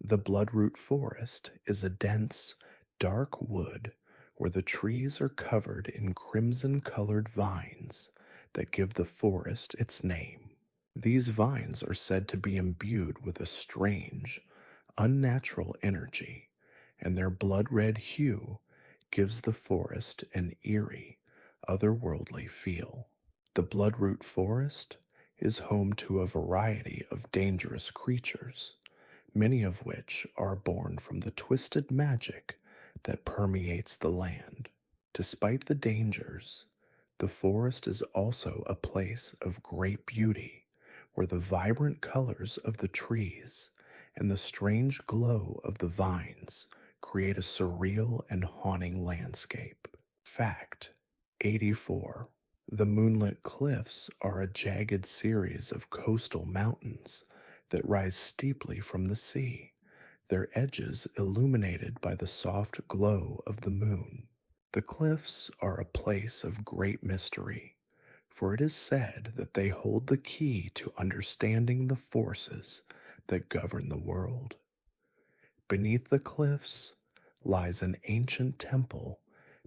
The Bloodroot Forest is a dense, dark wood where the trees are covered in crimson-colored vines that give the forest its name. These vines are said to be imbued with a strange, unnatural energy, and their blood-red hue gives the forest an eerie, otherworldly feel. The Bloodroot Forest is home to a variety of dangerous creatures, many of which are born from the twisted magic that permeates the land. Despite the dangers, the forest is also a place of great beauty, where the vibrant colors of the trees and the strange glow of the vines create a surreal and haunting landscape. Fact 84. The Moonlit Cliffs are a jagged series of coastal mountains that rise steeply from the sea, their edges illuminated by the soft glow of the moon. The cliffs are a place of great mystery, for it is said that they hold the key to understanding the forces that govern the world. Beneath the cliffs lies an ancient temple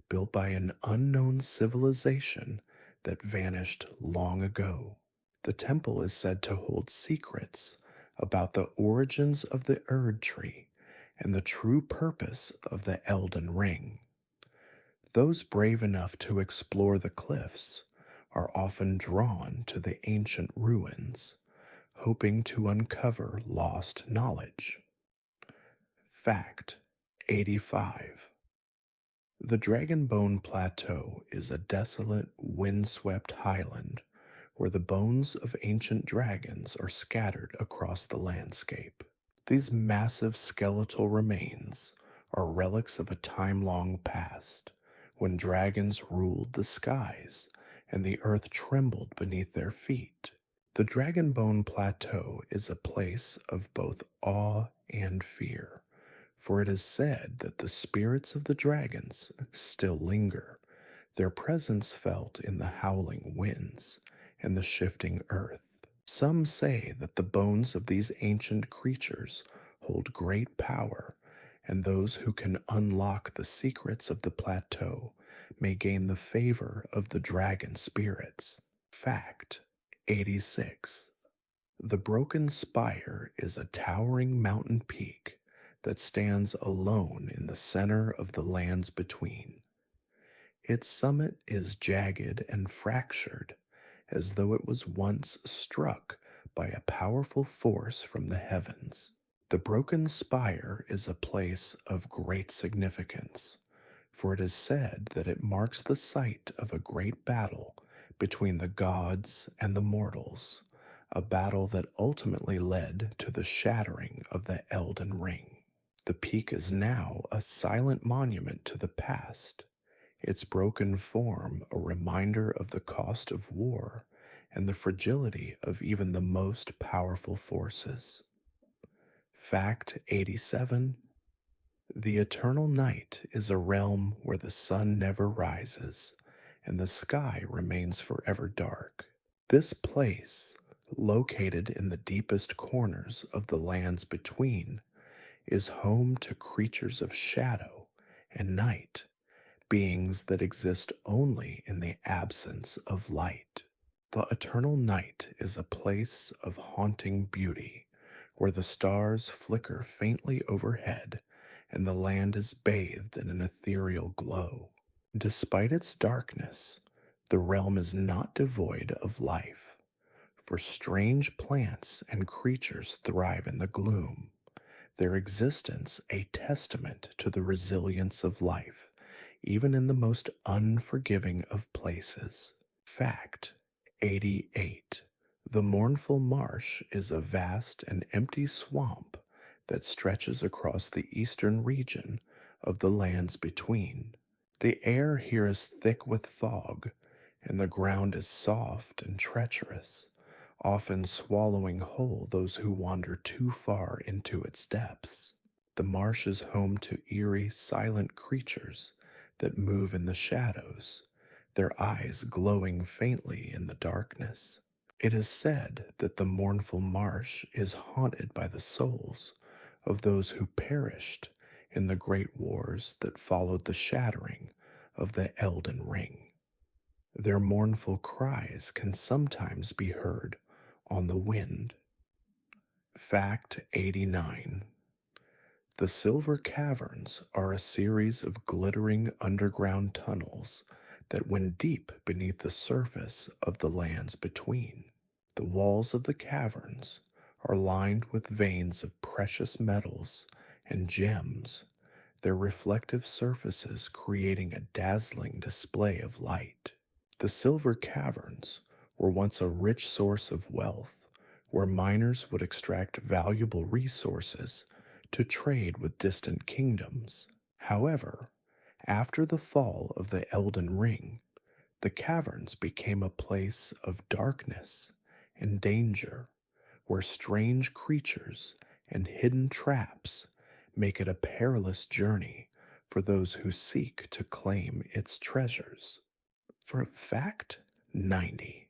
built by an unknown civilization that vanished long ago. The temple is said to hold secrets about the origins of the Erd tree and the true purpose of the Elden Ring. Those brave enough to explore the cliffs are often drawn to the ancient ruins, hoping to uncover lost knowledge. Fact 85. The Dragonbone Plateau is a desolate, windswept highland where the bones of ancient dragons are scattered across the landscape. These massive skeletal remains are relics of a time long past when dragons ruled the skies and the earth trembled beneath their feet. The Dragonbone Plateau is a place of both awe and fear, for it is said that the spirits of the dragons still linger, their presence felt in the howling winds and the shifting earth. Some say that the bones of these ancient creatures hold great power, and those who can unlock the secrets of the plateau may gain the favor of the dragon spirits. Fact 86. The Broken Spire is a towering mountain peak that stands alone in the center of the lands between. Its summit is jagged and fractured, as though it was once struck by a powerful force from the heavens. The Broken Spire is a place of great significance, for it is said that it marks the site of a great battle between the gods and the mortals, a battle that ultimately led to the shattering of the Elden Ring. The peak is now a silent monument to the past, its broken form a reminder of the cost of war and the fragility of even the most powerful forces. Fact 87. The eternal night is a realm where the sun never rises and the sky remains forever dark. This place, located in the deepest corners of the lands between, is home to creatures of shadow and night, beings that exist only in the absence of light. The eternal night is a place of haunting beauty, where the stars flicker faintly overhead and the land is bathed in an ethereal glow. Despite its darkness, the realm is not devoid of life, for strange plants and creatures thrive in the gloom, their existence a testament to the resilience of life, even in the most unforgiving of places. Fact 88. The Mournful Marsh is a vast and empty swamp that stretches across the eastern region of the lands between. The air here is thick with fog, and the ground is soft and treacherous, often swallowing whole those who wander too far into its depths. The marsh is home to eerie, silent creatures that move in the shadows, their eyes glowing faintly in the darkness. It is said that the mournful marsh is haunted by the souls of those who perished in the great wars that followed the shattering of the Elden Ring. Their mournful cries can sometimes be heard on the wind. Fact 89. The Silver Caverns are a series of glittering underground tunnels that went deep beneath the surface of the lands between. The walls of the caverns are lined with veins of precious metals and gems, their reflective surfaces creating a dazzling display of light. The Silver Caverns were once a rich source of wealth, where miners would extract valuable resources to trade with distant kingdoms. However, after the fall of the Elden Ring, the caverns became a place of darkness and danger, where strange creatures and hidden traps make it a perilous journey for those who seek to claim its treasures. For fact 90.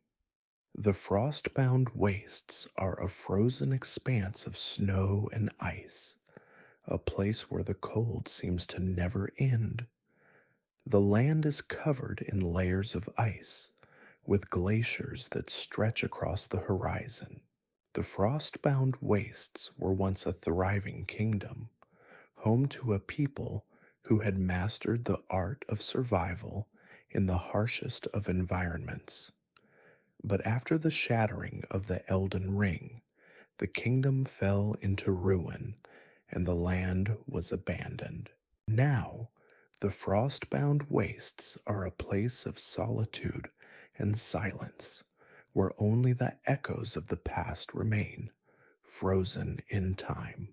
The frost-bound wastes are a frozen expanse of snow and ice, a place where the cold seems to never end. The land is covered in layers of ice, with glaciers that stretch across the horizon. The frost-bound wastes were once a thriving kingdom, home to a people who had mastered the art of survival in the harshest of environments. But after the shattering of the Elden Ring, the kingdom fell into ruin and the land was abandoned. Now, the frost-bound wastes are a place of solitude and silence, where only the echoes of the past remain, frozen in time.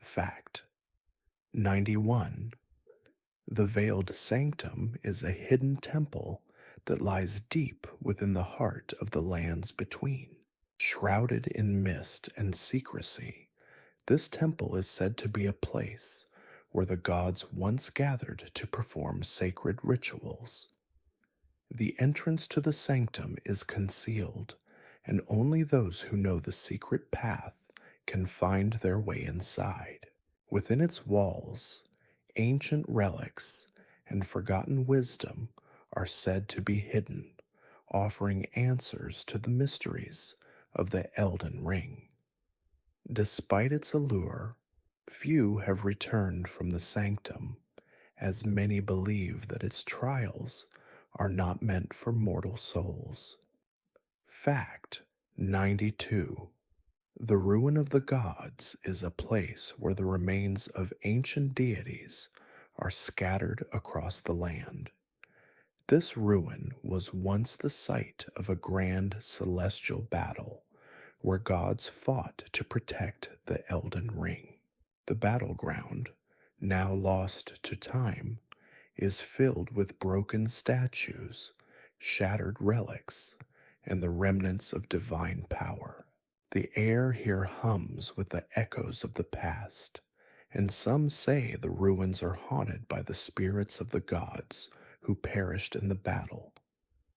Fact 91. The Veiled Sanctum is a hidden temple that lies deep within the heart of the lands between. Shrouded in mist and secrecy, this temple is said to be a place where the gods once gathered to perform sacred rituals. The entrance to the sanctum is concealed, and only those who know the secret path can find their way inside. Within its walls, ancient relics and forgotten wisdom are said to be hidden, offering answers to the mysteries of the Elden Ring. Despite its allure, few have returned from the sanctum, as many believe that its trials are not meant for mortal souls. Fact 92. The Ruin of the Gods is a place where the remains of ancient deities are scattered across the land. This ruin was once the site of a grand celestial battle where gods fought to protect the Elden Ring. The battleground, now lost to time, is filled with broken statues, shattered relics, and the remnants of divine power. The air here hums with the echoes of the past, and some say the ruins are haunted by the spirits of the gods who perished in the battle.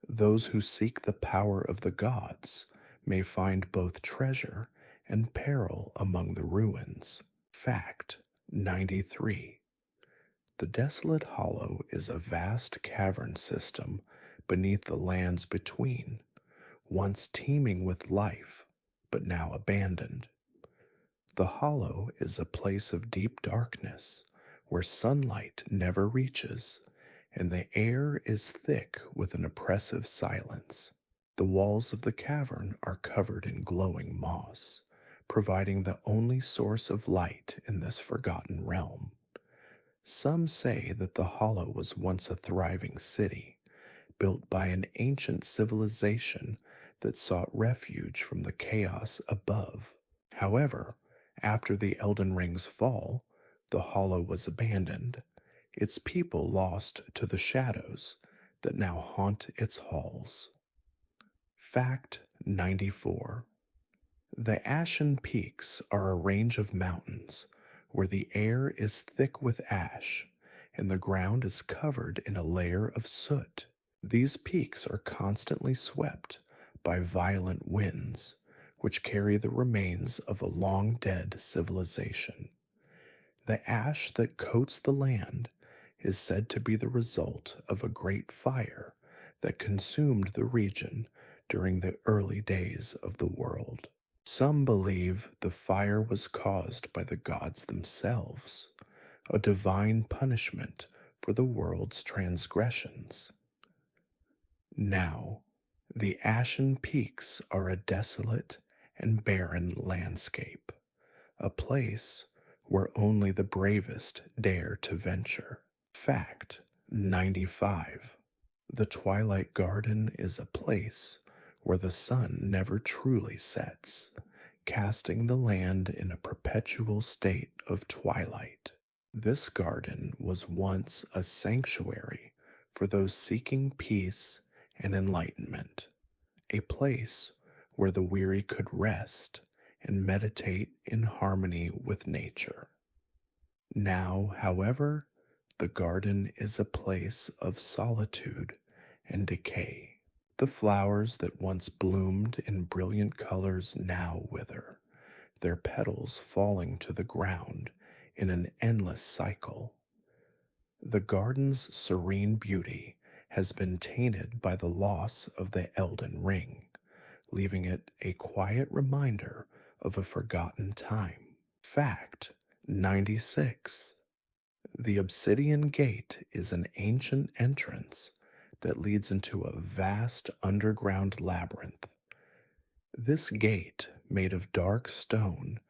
Those who seek the power of the gods may find both treasure and peril among the ruins. Fact 93. The Desolate Hollow is a vast cavern system beneath the lands between, once teeming with life, but now abandoned. The hollow is a place of deep darkness where sunlight never reaches, and the air is thick with an oppressive silence. The walls of the cavern are covered in glowing moss, providing the only source of light in this forgotten realm. Some say that the hollow was once a thriving city, built by an ancient civilization that sought refuge from the chaos above. However, after the Elden Ring's fall, the hollow was abandoned, its people lost to the shadows that now haunt its halls. Fact 94. The Ashen Peaks are a range of mountains where the air is thick with ash and the ground is covered in a layer of soot. These peaks are constantly swept by violent winds, which carry the remains of a long-dead civilization. The ash that coats the land is said to be the result of a great fire that consumed the region during the early days of the world. Some believe the fire was caused by the gods themselves, a divine punishment for the world's transgressions. Now, the Ashen Peaks are a desolate and barren landscape, a place where only the bravest dare to venture. Fact 95. The Twilight Garden is a place where the sun never truly sets, casting the land in a perpetual state of twilight. This garden was once a sanctuary for those seeking peace and enlightenment, a place where the weary could rest and meditate in harmony with nature. Now, however, the garden is a place of solitude and decay. The flowers that once bloomed in brilliant colors now wither, their petals falling to the ground in an endless cycle. The garden's serene beauty has been tainted by the loss of the Elden Ring, leaving it a quiet reminder of a forgotten time. Fact 96. The Obsidian Gate is an ancient entrance that leads into a vast underground labyrinth. This gate, made of dark stone,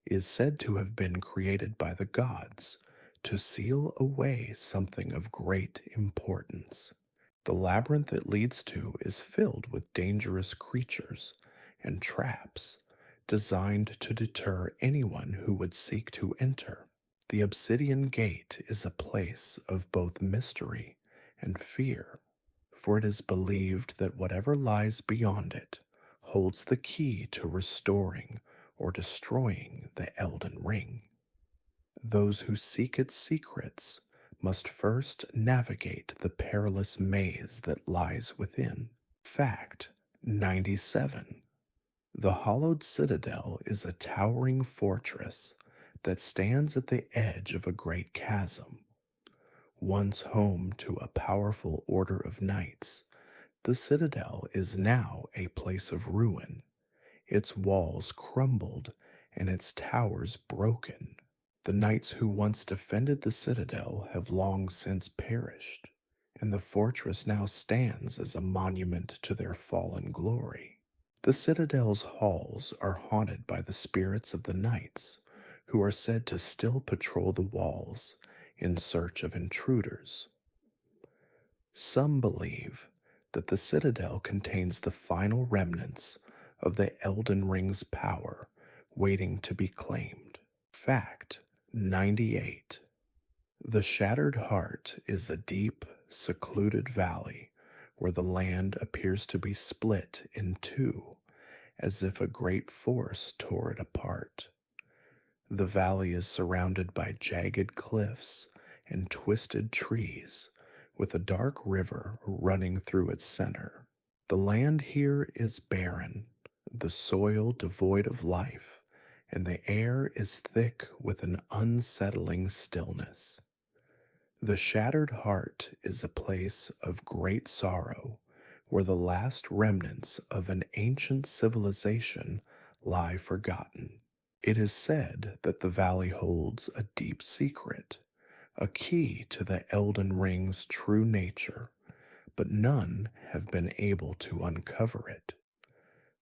is said to have been created by the gods to seal away something of great importance. The labyrinth it leads to is filled with dangerous creatures and traps designed to deter anyone who would seek to enter. The Obsidian Gate is a place of both mystery and fear, for it is believed that whatever lies beyond it holds the key to restoring or destroying the Elden Ring. Those who seek its secrets must first navigate the perilous maze that lies within. Fact 97. The hollowed citadel is a towering fortress that stands at the edge of a great chasm. Once home to a powerful order of knights, the citadel is now a place of ruin, its walls crumbled and its towers broken. The knights who once defended the citadel have long since perished, and the fortress now stands as a monument to their fallen glory. The citadel's halls are haunted by the spirits of the knights, who are said to still patrol the walls in search of intruders. Some believe that the citadel contains the final remnants of the Elden Ring's power waiting to be claimed. Fact 98. The Shattered Heart is a deep, secluded valley where the land appears to be split in two, as if a great force tore it apart. The valley is surrounded by jagged cliffs and twisted trees, with a dark river running through its center. The land here is barren, the soil devoid of life, and the air is thick with an unsettling stillness. The Shattered Heart is a place of great sorrow, where the last remnants of an ancient civilization lie forgotten. It is said that the valley holds a deep secret, a key to the Elden Ring's true nature, but none have been able to uncover it.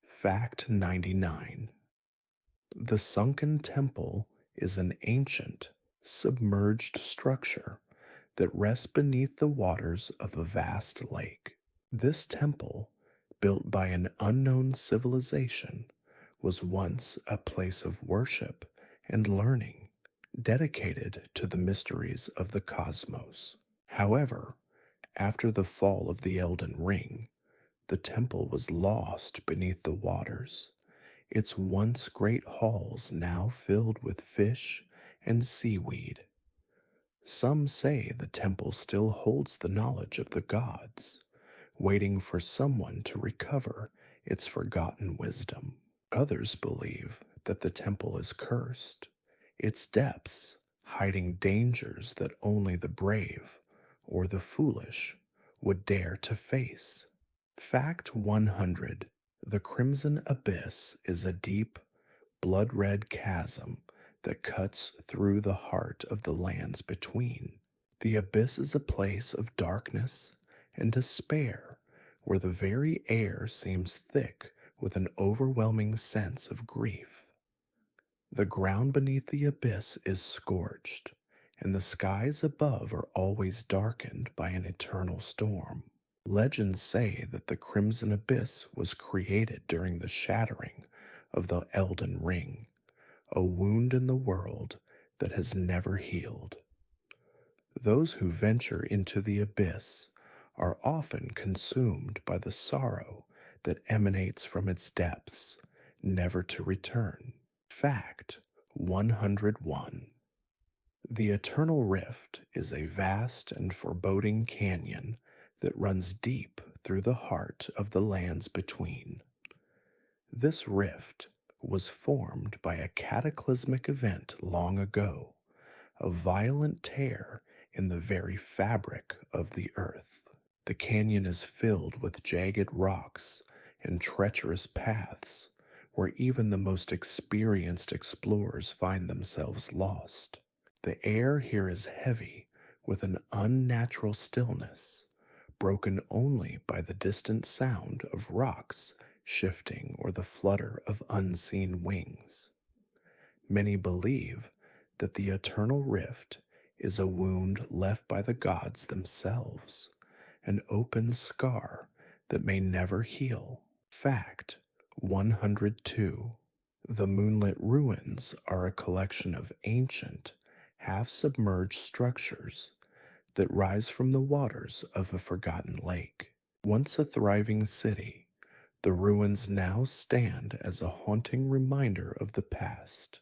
Fact 99. The Sunken Temple is an ancient, submerged structure that rests beneath the waters of a vast lake. This temple, built by an unknown civilization, was once a place of worship and learning, dedicated to the mysteries of the cosmos. However, after the fall of the Elden Ring, the temple was lost beneath the waters, its once great halls now filled with fish and seaweed. Some say the temple still holds the knowledge of the gods, waiting for someone to recover its forgotten wisdom. Others believe that the temple is cursed, its depths hiding dangers that only the brave or the foolish would dare to face. Fact 100. The Crimson Abyss is a deep, blood-red chasm that cuts through the heart of the lands between. The abyss is a place of darkness and despair, where the very air seems thick with an overwhelming sense of grief. The ground beneath the abyss is scorched, and the skies above are always darkened by an eternal storm. Legends say that the Crimson Abyss was created during the shattering of the Elden Ring, a wound in the world that has never healed. Those who venture into the abyss are often consumed by the sorrow that emanates from its depths, never to return. Fact 101. The Eternal Rift is a vast and foreboding canyon that runs deep through the heart of the lands between. This rift was formed by a cataclysmic event long ago, a violent tear in the very fabric of the earth. The canyon is filled with jagged rocks and treacherous paths where even the most experienced explorers find themselves lost. The air here is heavy with an unnatural stillness, broken only by the distant sound of rocks shifting or the flutter of unseen wings. Many believe that the eternal rift is a wound left by the gods themselves, an open scar that may never heal. Fact 102. The moonlit ruins are a collection of ancient, half submerged structures that rise from the waters of a forgotten lake. Once a thriving city, the ruins now stand as a haunting reminder of the past,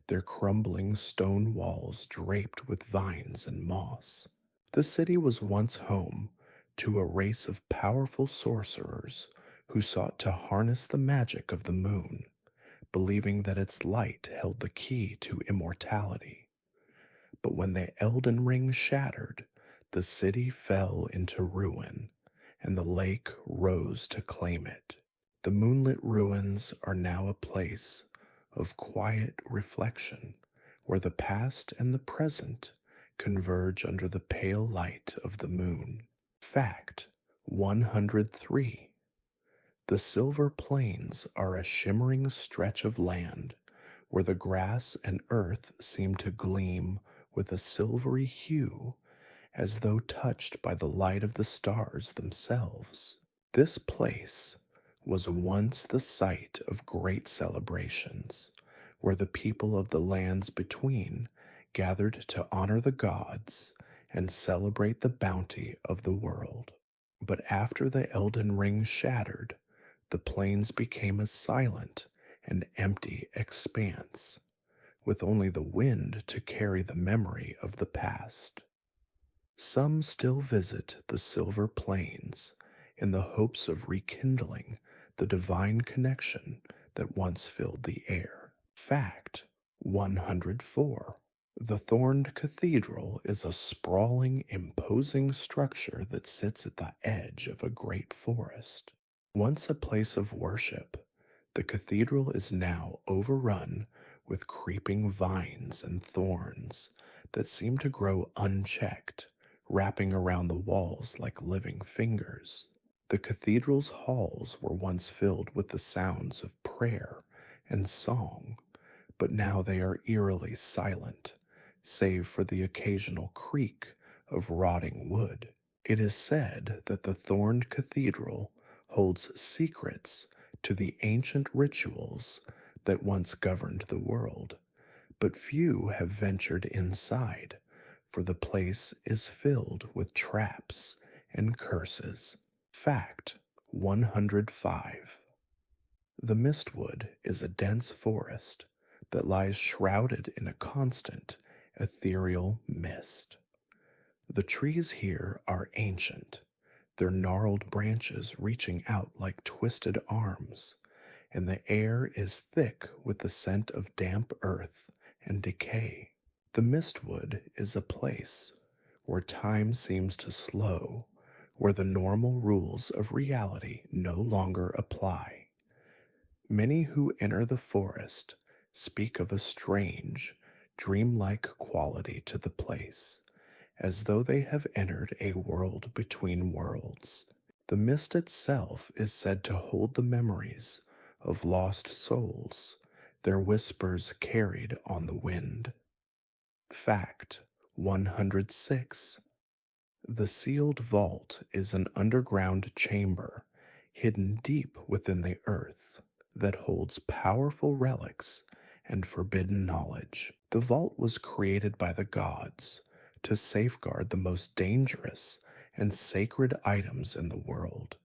their crumbling stone walls draped with vines and moss. The city was once home to a race of powerful sorcerers who sought to harness the magic of the moon, believing that its light held the key to immortality. But when the Elden Ring shattered, the city fell into ruin, and the lake rose to claim it. The moonlit ruins are now a place of quiet reflection, where the past and the present converge under the pale light of the moon. Fact 103. The Silver Plains are a shimmering stretch of land where the grass and earth seem to gleam with a silvery hue as though touched by the light of the stars themselves. This place was once the site of great celebrations, where the people of the lands between gathered to honor the gods and celebrate the bounty of the world. But after the Elden Ring shattered, the plains became a silent and empty expanse, with only the wind to carry the memory of the past. Some still visit the Silver Plains in the hopes of rekindling the divine connection that once filled the air. Fact 104. The Thorned Cathedral is a sprawling, imposing structure that sits at the edge of a great forest. Once a place of worship, the cathedral is now overrun with creeping vines and thorns that seem to grow unchecked, wrapping around the walls like living fingers. The cathedral's halls were once filled with the sounds of prayer and song, but now they are eerily silent, save for the occasional creak of rotting wood. It is said that the Thorned Cathedral holds secrets to the ancient rituals that once governed the world, but few have ventured inside, for the place is filled with traps and curses. Fact 105. The Mistwood is a dense forest that lies shrouded in a constant, ethereal mist. The trees here are ancient, their gnarled branches reaching out like twisted arms, and the air is thick with the scent of damp earth and decay. The Mistwood is a place where time seems to slow, where the normal rules of reality no longer apply. Many who enter the forest speak of a strange, dreamlike quality to the place, as though they have entered a world between worlds. The mist itself is said to hold the memories of lost souls, their whispers carried on the wind. Fact 106. The Sealed Vault is an underground chamber hidden deep within the earth that holds powerful relics and forbidden knowledge. The vault was created by the gods to safeguard the most dangerous and sacred items in the world,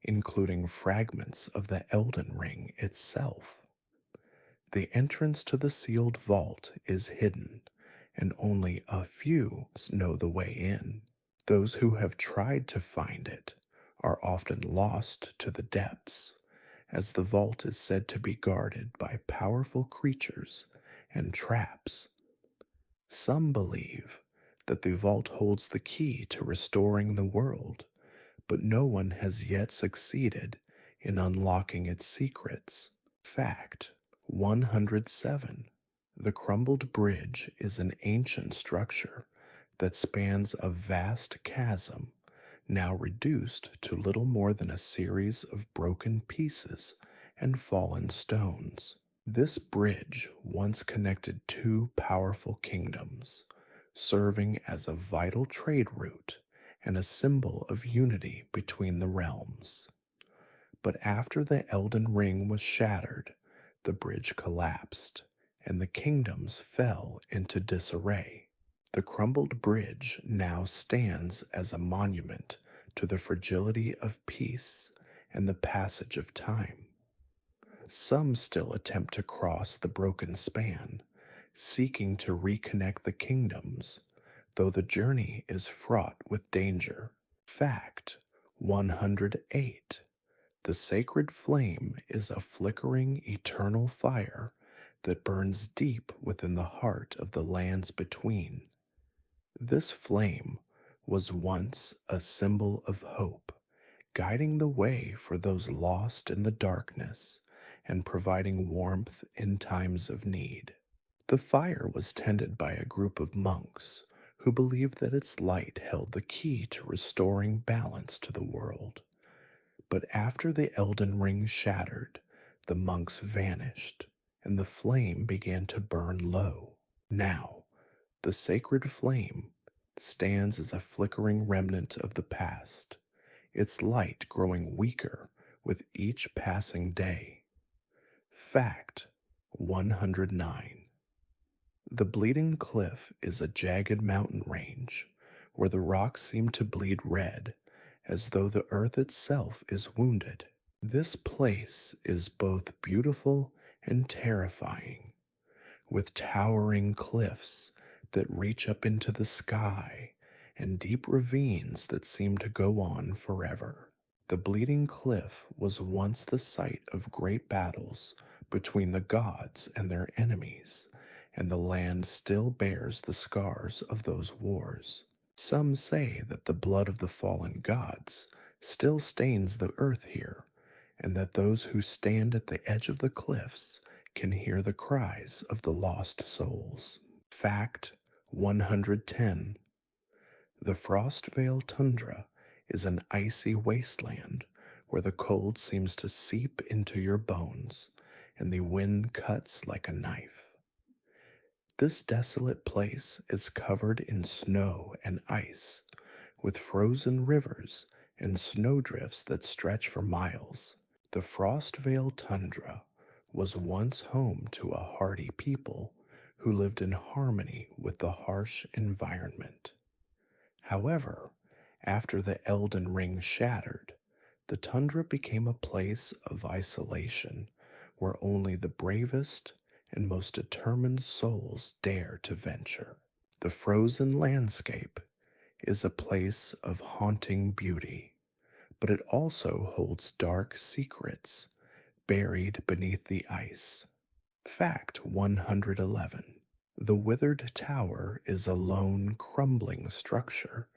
including fragments of the Elden Ring itself. The entrance to the sealed vault is hidden, and only a few know the way in. Those who have tried to find it are often lost to the depths, as the vault is said to be guarded by powerful creatures and traps. Some believe that the vault holds the key to restoring the world, but no one has yet succeeded in unlocking its secrets. Fact 107. The crumbled bridge is an ancient structure that spans a vast chasm, now reduced to little more than a series of broken pieces and fallen stones. This bridge once connected two powerful kingdoms, serving as a vital trade route and a symbol of unity between the realms. But after the Elden Ring was shattered, the bridge collapsed, and the kingdoms fell into disarray. The crumbled bridge now stands as a monument to the fragility of peace and the passage of time. Some still attempt to cross the broken span, seeking to reconnect the kingdoms, though the journey is fraught with danger. Fact 108. The sacred flame is a flickering eternal fire that burns deep within the heart of the lands between. This flame was once a symbol of hope, guiding the way for those lost in the darkness and providing warmth in times of need. The fire was tended by a group of monks who believed that its light held the key to restoring balance to the world. But after the Elden Ring shattered, the monks vanished, and the flame began to burn low. Now, the sacred flame stands as a flickering remnant of the past, its light growing weaker with each passing day. Fact 109. The Bleeding Cliff is a jagged mountain range where the rocks seem to bleed red, as though the earth itself is wounded. This place is both beautiful and terrifying, with towering cliffs that reach up into the sky and deep ravines that seem to go on forever. The Bleeding Cliff was once the site of great battles between the gods and their enemies, and the land still bears the scars of those wars. Some say that the blood of the fallen gods still stains the earth here, and that those who stand at the edge of the cliffs can hear the cries of the lost souls. Fact 110. The Frostvale Tundra is an icy wasteland where the cold seems to seep into your bones and the wind cuts like a knife. This desolate place is covered in snow and ice, with frozen rivers and snowdrifts that stretch for miles. The Frostvale Tundra was once home to a hardy people who lived in harmony with the harsh environment. However, after the Elden Ring shattered, the tundra became a place of isolation where only the bravest and most determined souls dare to venture. The frozen landscape is a place of haunting beauty, but it also holds dark secrets buried beneath the ice. Fact 111. The Withered Tower is a lone, crumbling structure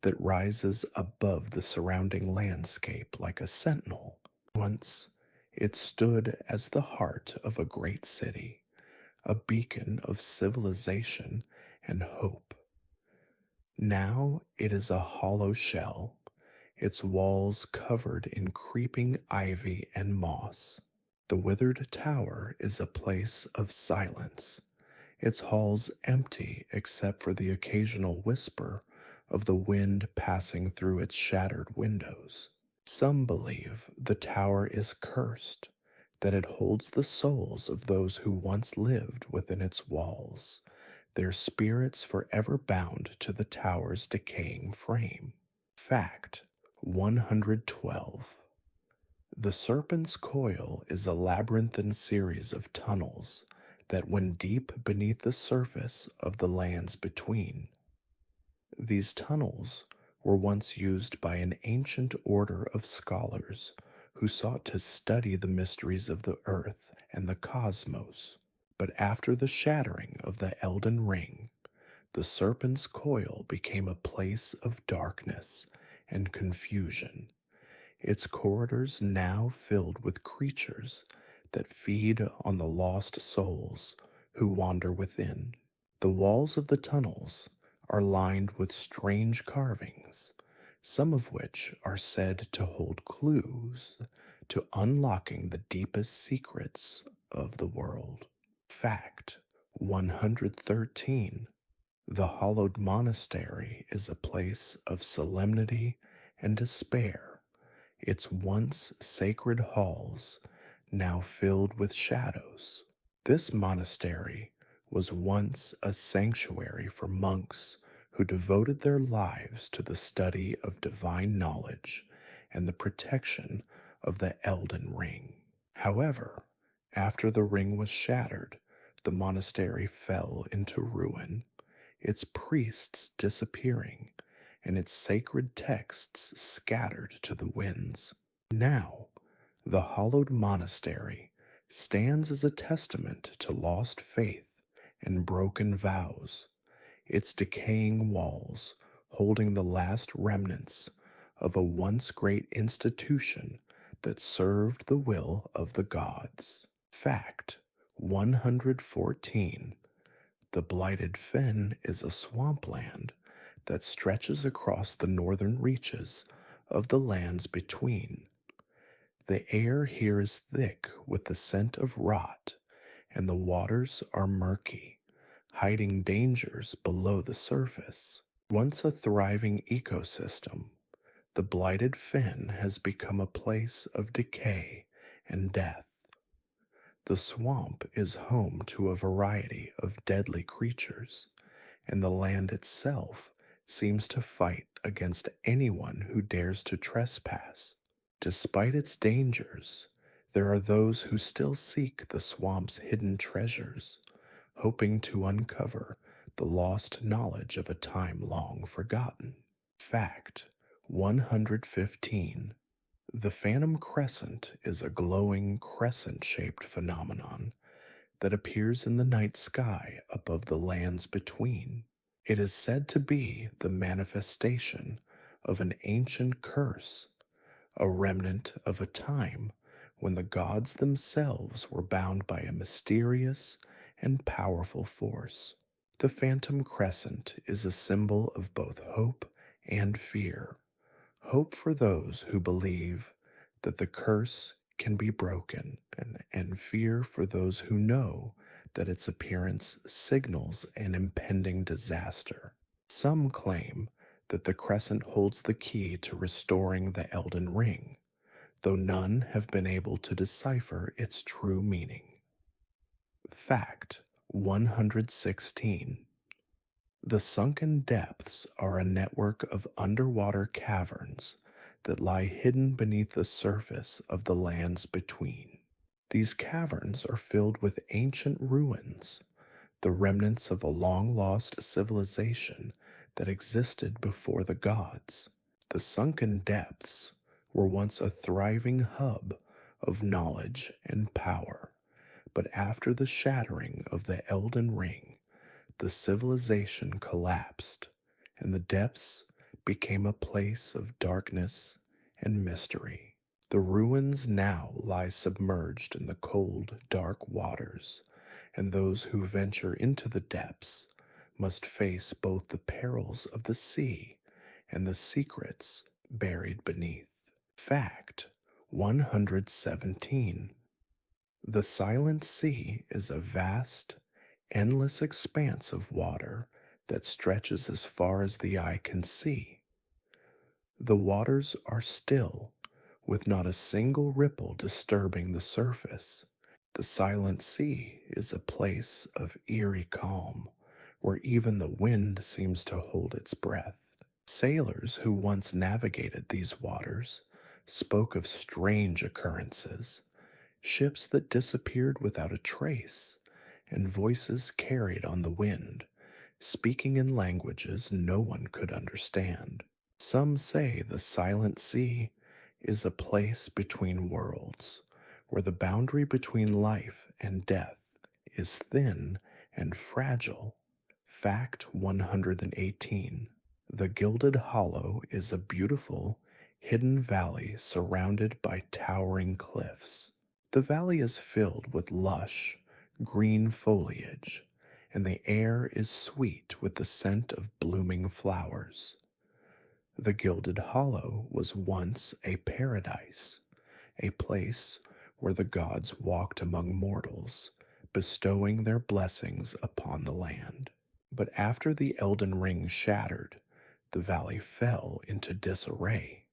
that rises above the surrounding landscape like a sentinel. Once, it stood as the heart of a great city, a beacon of civilization and hope. Now it is a hollow shell, its walls covered in creeping ivy and moss. The Withered Tower is a place of silence, its halls empty except for the occasional whisper of the wind passing through its shattered windows. Some believe the tower is cursed, that it holds the souls of those who once lived within its walls, their spirits forever bound to the tower's decaying frame. Fact 112. The Serpent's Coil is a labyrinthine series of tunnels that went deep beneath the surface of the lands between. These tunnels were once used by an ancient order of scholars who sought to study the mysteries of the earth and the cosmos. But after the shattering of the Elden Ring, the serpent's coil became a place of darkness and confusion, its corridors now filled with creatures that feed on the lost souls who wander within. The walls of the tunnels are lined with strange carvings, some of which are said to hold clues to unlocking the deepest secrets of the world. Fact 113. The hallowed monastery is a place of solemnity and despair, its once sacred halls now filled with shadows. This monastery was once a sanctuary for monks who devoted their lives to the study of divine knowledge and the protection of the Elden Ring. However, after the ring was shattered, the monastery fell into ruin, its priests disappearing and its sacred texts scattered to the winds. Now, the hallowed monastery stands as a testament to lost faith and broken vows, its decaying walls holding the last remnants of a once great institution that served the will of the gods. Fact 114. The Blighted Fen is a swampland that stretches across the northern reaches of the lands between. The air here is thick with the scent of rot, and the waters are murky, hiding dangers below the surface. Once a thriving ecosystem, the Blighted Fen has become a place of decay and death. The swamp is home to a variety of deadly creatures, and the land itself seems to fight against anyone who dares to trespass. Despite its dangers, there are those who still seek the swamp's hidden treasures, hoping to uncover the lost knowledge of a time long forgotten. Fact 115. The Phantom Crescent is a glowing crescent-shaped phenomenon that appears in the night sky above the lands between. It is said to be the manifestation of an ancient curse, a remnant of a time when the gods themselves were bound by a mysterious and powerful force. The Phantom Crescent is a symbol of both hope and fear. Hope for those who believe that the curse can be broken, and fear for those who know that its appearance signals an impending disaster. Some claim that the crescent holds the key to restoring the Elden Ring, though none have been able to decipher its true meaning. Fact 116. The sunken depths are a network of underwater caverns that lie hidden beneath the surface of the lands between. These caverns are filled with ancient ruins, the remnants of a long-lost civilization that existed before the gods. The sunken depths were once a thriving hub of knowledge and power, but after the shattering of the Elden Ring, the civilization collapsed, and the depths became a place of darkness and mystery. The ruins now lie submerged in the cold, dark waters, and those who venture into the depths must face both the perils of the sea and the secrets buried beneath. Fact 117. The Silent Sea is a vast, endless expanse of water that stretches as far as the eye can see. The waters are still, with not a single ripple disturbing the surface. The Silent Sea is a place of eerie calm, where even the wind seems to hold its breath. Sailors who once navigated these waters spoke of strange occurrences, ships that disappeared without a trace, and voices carried on the wind, speaking in languages no one could understand. Some say the silent sea is a place between worlds, where the boundary between life and death is thin and fragile. Fact 118. The Gilded Hollow is a beautiful, hidden valley surrounded by towering cliffs. The valley is filled with lush, green foliage, and the air is sweet with the scent of blooming flowers. The Gilded Hollow was once a paradise, a place where the gods walked among mortals, bestowing their blessings upon the land. But after the Elden Ring shattered, the valley fell into disarray.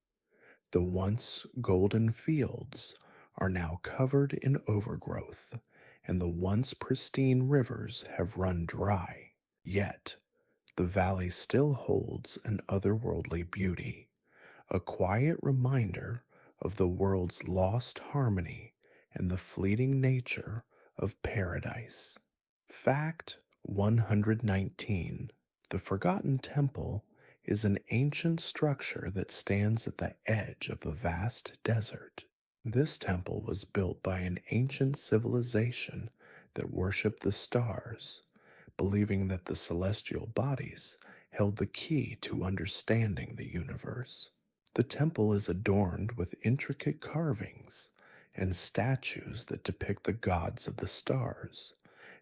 The once golden fields are now covered in overgrowth, and the once pristine rivers have run dry. Yet, the valley still holds an otherworldly beauty, a quiet reminder of the world's lost harmony and the fleeting nature of paradise. Fact 119. The Forgotten Temple is an ancient structure that stands at the edge of a vast desert. This temple was built by an ancient civilization that worshipped the stars, believing that the celestial bodies held the key to understanding the universe. The temple is adorned with intricate carvings and statues that depict the gods of the stars,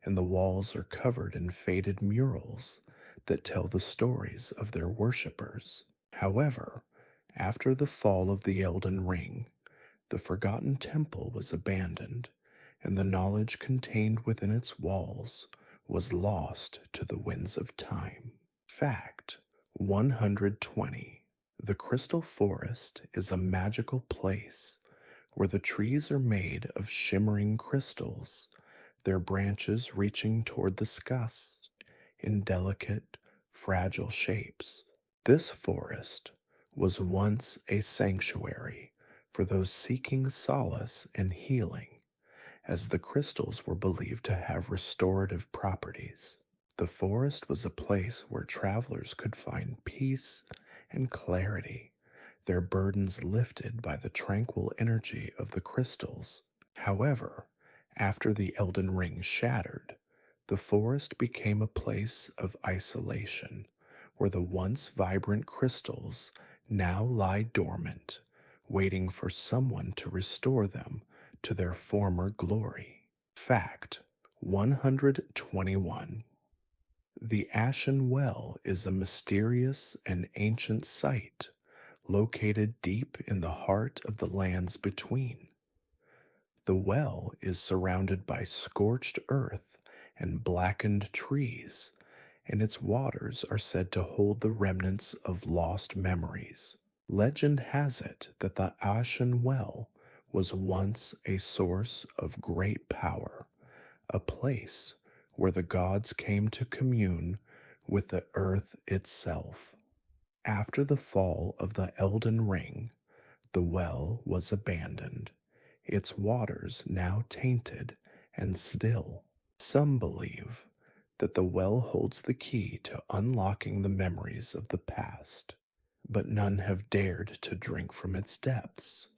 and the walls are covered in faded murals that tell the stories of their worshippers. However, after the fall of the Elden Ring, the Forgotten Temple was abandoned, and the knowledge contained within its walls was lost to the winds of time. Fact 120. The Crystal Forest is a magical place where the trees are made of shimmering crystals, their branches reaching toward the skies in delicate, fragile shapes. This forest was once a sanctuary for those seeking solace and healing, as the crystals were believed to have restorative properties. The forest was a place where travelers could find peace and clarity, their burdens lifted by the tranquil energy of the crystals. However, after the Elden Ring shattered, the forest became a place of isolation, where the once vibrant crystals now lie dormant, waiting for someone to restore them to their former glory. Fact 121. The Ashen Well is a mysterious and ancient site located deep in the heart of the lands between. The well is surrounded by scorched earth and blackened trees, and its waters are said to hold the remnants of lost memories. Legend has it that the Ashen Well was once a source of great power, a place where the gods came to commune with the earth itself. After the fall of the Elden Ring, the well was abandoned, its waters now tainted and still. Some believe that the well holds the key to unlocking the memories of the past, but none have dared to drink from its depths.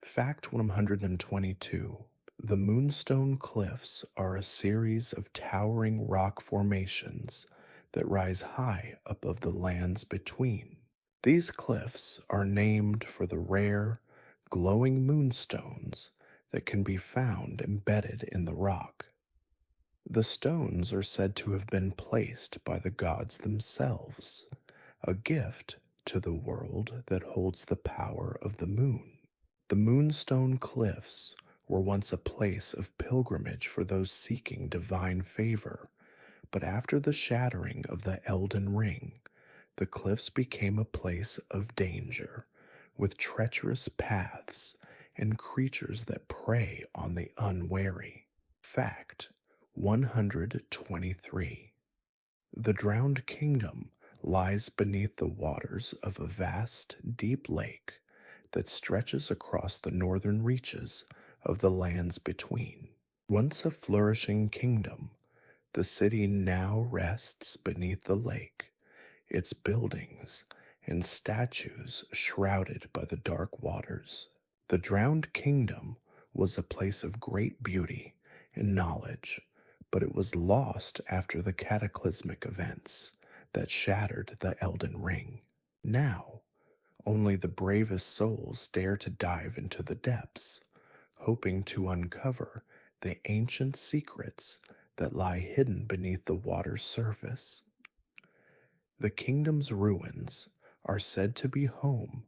Fact 122. The Moonstone Cliffs are a series of towering rock formations that rise high above the lands between. These cliffs are named for the rare, glowing moonstones that can be found embedded in the rock. The stones are said to have been placed by the gods themselves, a gift to the world that holds the power of the moon. The Moonstone Cliffs were once a place of pilgrimage for those seeking divine favor, but after the shattering of the Elden Ring, the cliffs became a place of danger, with treacherous paths and creatures that prey on the unwary. Fact 123. The Drowned Kingdom lies beneath the waters of a vast, deep lake that stretches across the northern reaches of the lands between. Once a flourishing kingdom, The city now rests beneath the lake, its buildings and statues shrouded by the dark waters. The drowned kingdom was a place of great beauty and knowledge, but it was lost after the cataclysmic events that shattered the Elden Ring. Now, only the bravest souls dare to dive into the depths, hoping to uncover the ancient secrets that lie hidden beneath the water's surface. The kingdom's ruins are said to be home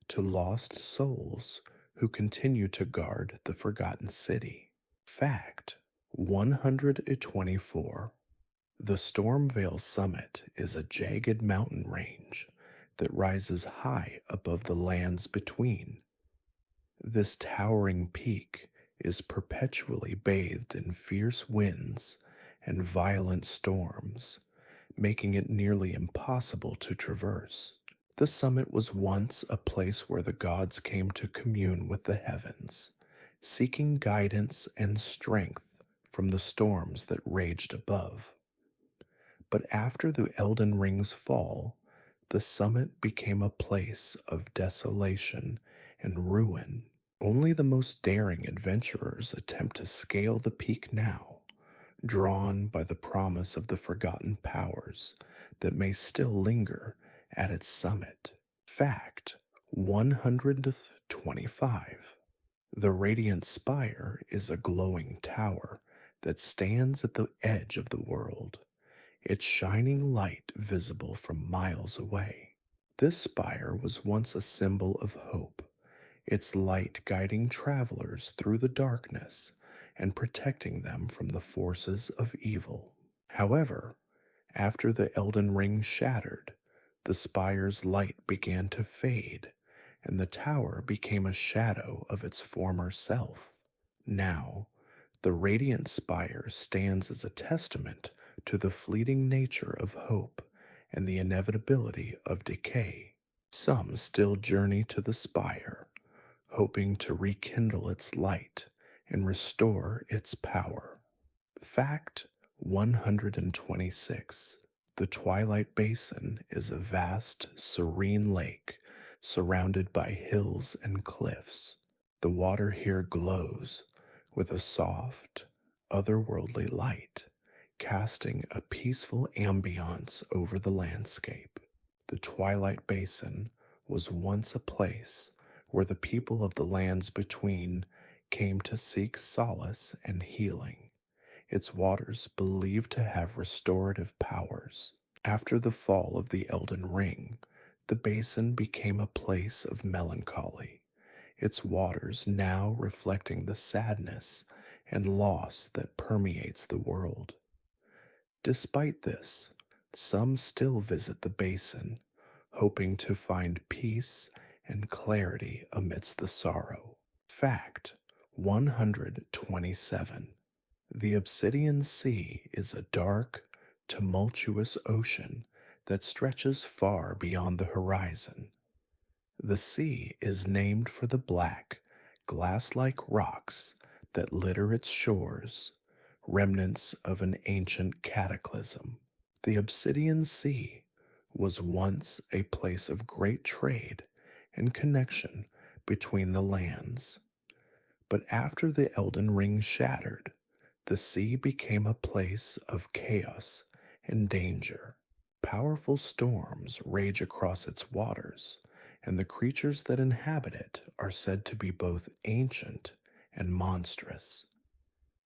to lost souls who continue to guard the forgotten city. Fact 124. The Stormvale summit is a jagged mountain range that rises high above the lands between. This towering peak is perpetually bathed in fierce winds and violent storms, making it nearly impossible to traverse. The summit was once a place where the gods came to commune with the heavens, seeking guidance and strength from the storms that raged above. But after the Elden Ring's fall, the summit became a place of desolation and ruin. Only the most daring adventurers attempt to scale the peak now, drawn by the promise of the forgotten powers that may still linger at its summit. Fact 125. The Radiant Spire is a glowing tower that stands at the edge of the world, its shining light visible from miles away. This spire was once a symbol of hope, its light guiding travelers through the darkness and protecting them from the forces of evil. However, after the Elden Ring shattered, the spire's light began to fade, and the tower became a shadow of its former self. Now, the Radiant Spire stands as a testament to the fleeting nature of hope and the inevitability of decay. Some still journey to the spire, hoping to rekindle its light and restore its power. Fact 126. The Twilight Basin is a vast, serene lake surrounded by hills and cliffs. The water here glows with a soft, otherworldly light, casting a peaceful ambiance over the landscape. The Twilight Basin was once a place where the people of the lands between came to seek solace and healing, its waters believed to have restorative powers. After the fall of the Elden Ring, the basin became a place of melancholy, its waters now reflecting the sadness and loss that permeates the world. Despite this, some still visit the basin, hoping to find peace and clarity amidst the sorrow. Fact 127. The Obsidian Sea is a dark, tumultuous ocean that stretches far beyond the horizon. The sea is named for the black, glass-like rocks that litter its shores, remnants of an ancient cataclysm. The Obsidian Sea was once a place of great trade and connection between the lands. But after the Elden Ring shattered, the sea became a place of chaos and danger. Powerful storms rage across its waters, and the creatures that inhabit it are said to be both ancient and monstrous.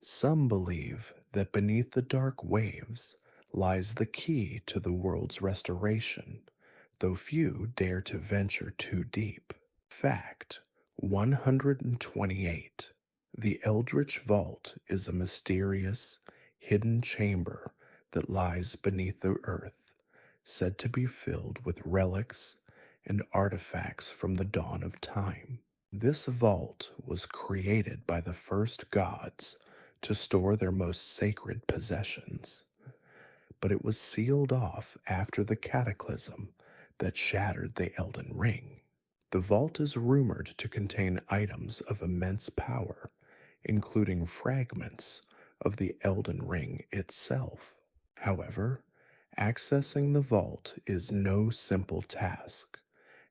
Some believe that beneath the dark waves lies the key to the world's restoration, though few dare to venture too deep. Fact 128. The Eldritch Vault is a mysterious, hidden chamber that lies beneath the earth, said to be filled with relics and artifacts from the dawn of time. This vault was created by the first gods to store their most sacred possessions, but it was sealed off after the cataclysm that shattered the Elden Ring. The vault is rumored to contain items of immense power, including fragments of the Elden Ring itself. However, accessing the vault is no simple task,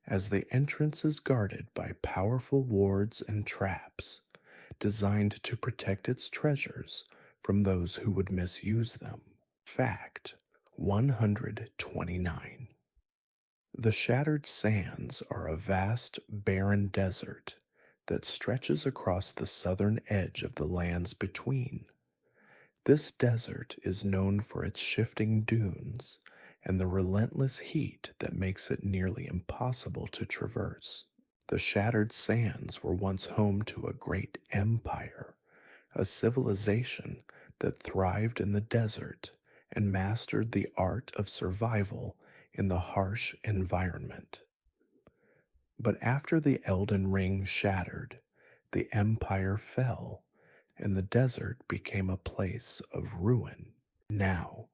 as the entrance is guarded by powerful wards and traps designed to protect its treasures from those who would misuse them. Fact 129. The Shattered Sands are a vast, barren desert that stretches across the southern edge of the lands between. This desert is known for its shifting dunes and the relentless heat that makes it nearly impossible to traverse. The Shattered Sands were once home to a great empire, a civilization that thrived in the desert and mastered the art of survival in the harsh environment. But after the Elden Ring shattered, the empire fell, and the desert became a place of ruin. Now,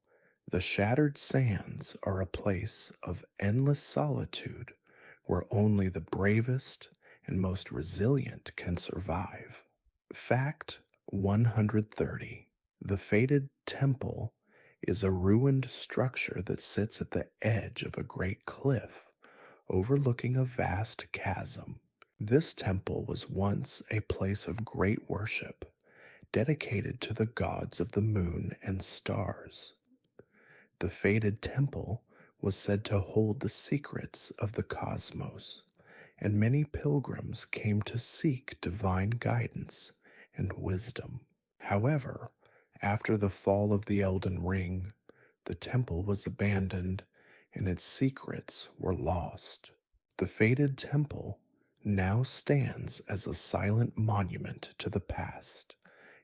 the Shattered Sands are a place of endless solitude where only the bravest and most resilient can survive. Fact 130. The Fated Temple is a ruined structure that sits at the edge of a great cliff overlooking a vast chasm. This temple was once a place of great worship, dedicated to the gods of the moon and stars. The Fated Temple was said to hold the secrets of the cosmos, and many pilgrims came to seek divine guidance and wisdom. However, after the fall of the Elden Ring, the temple was abandoned and its secrets were lost. The Fated Temple now stands as a silent monument to the past,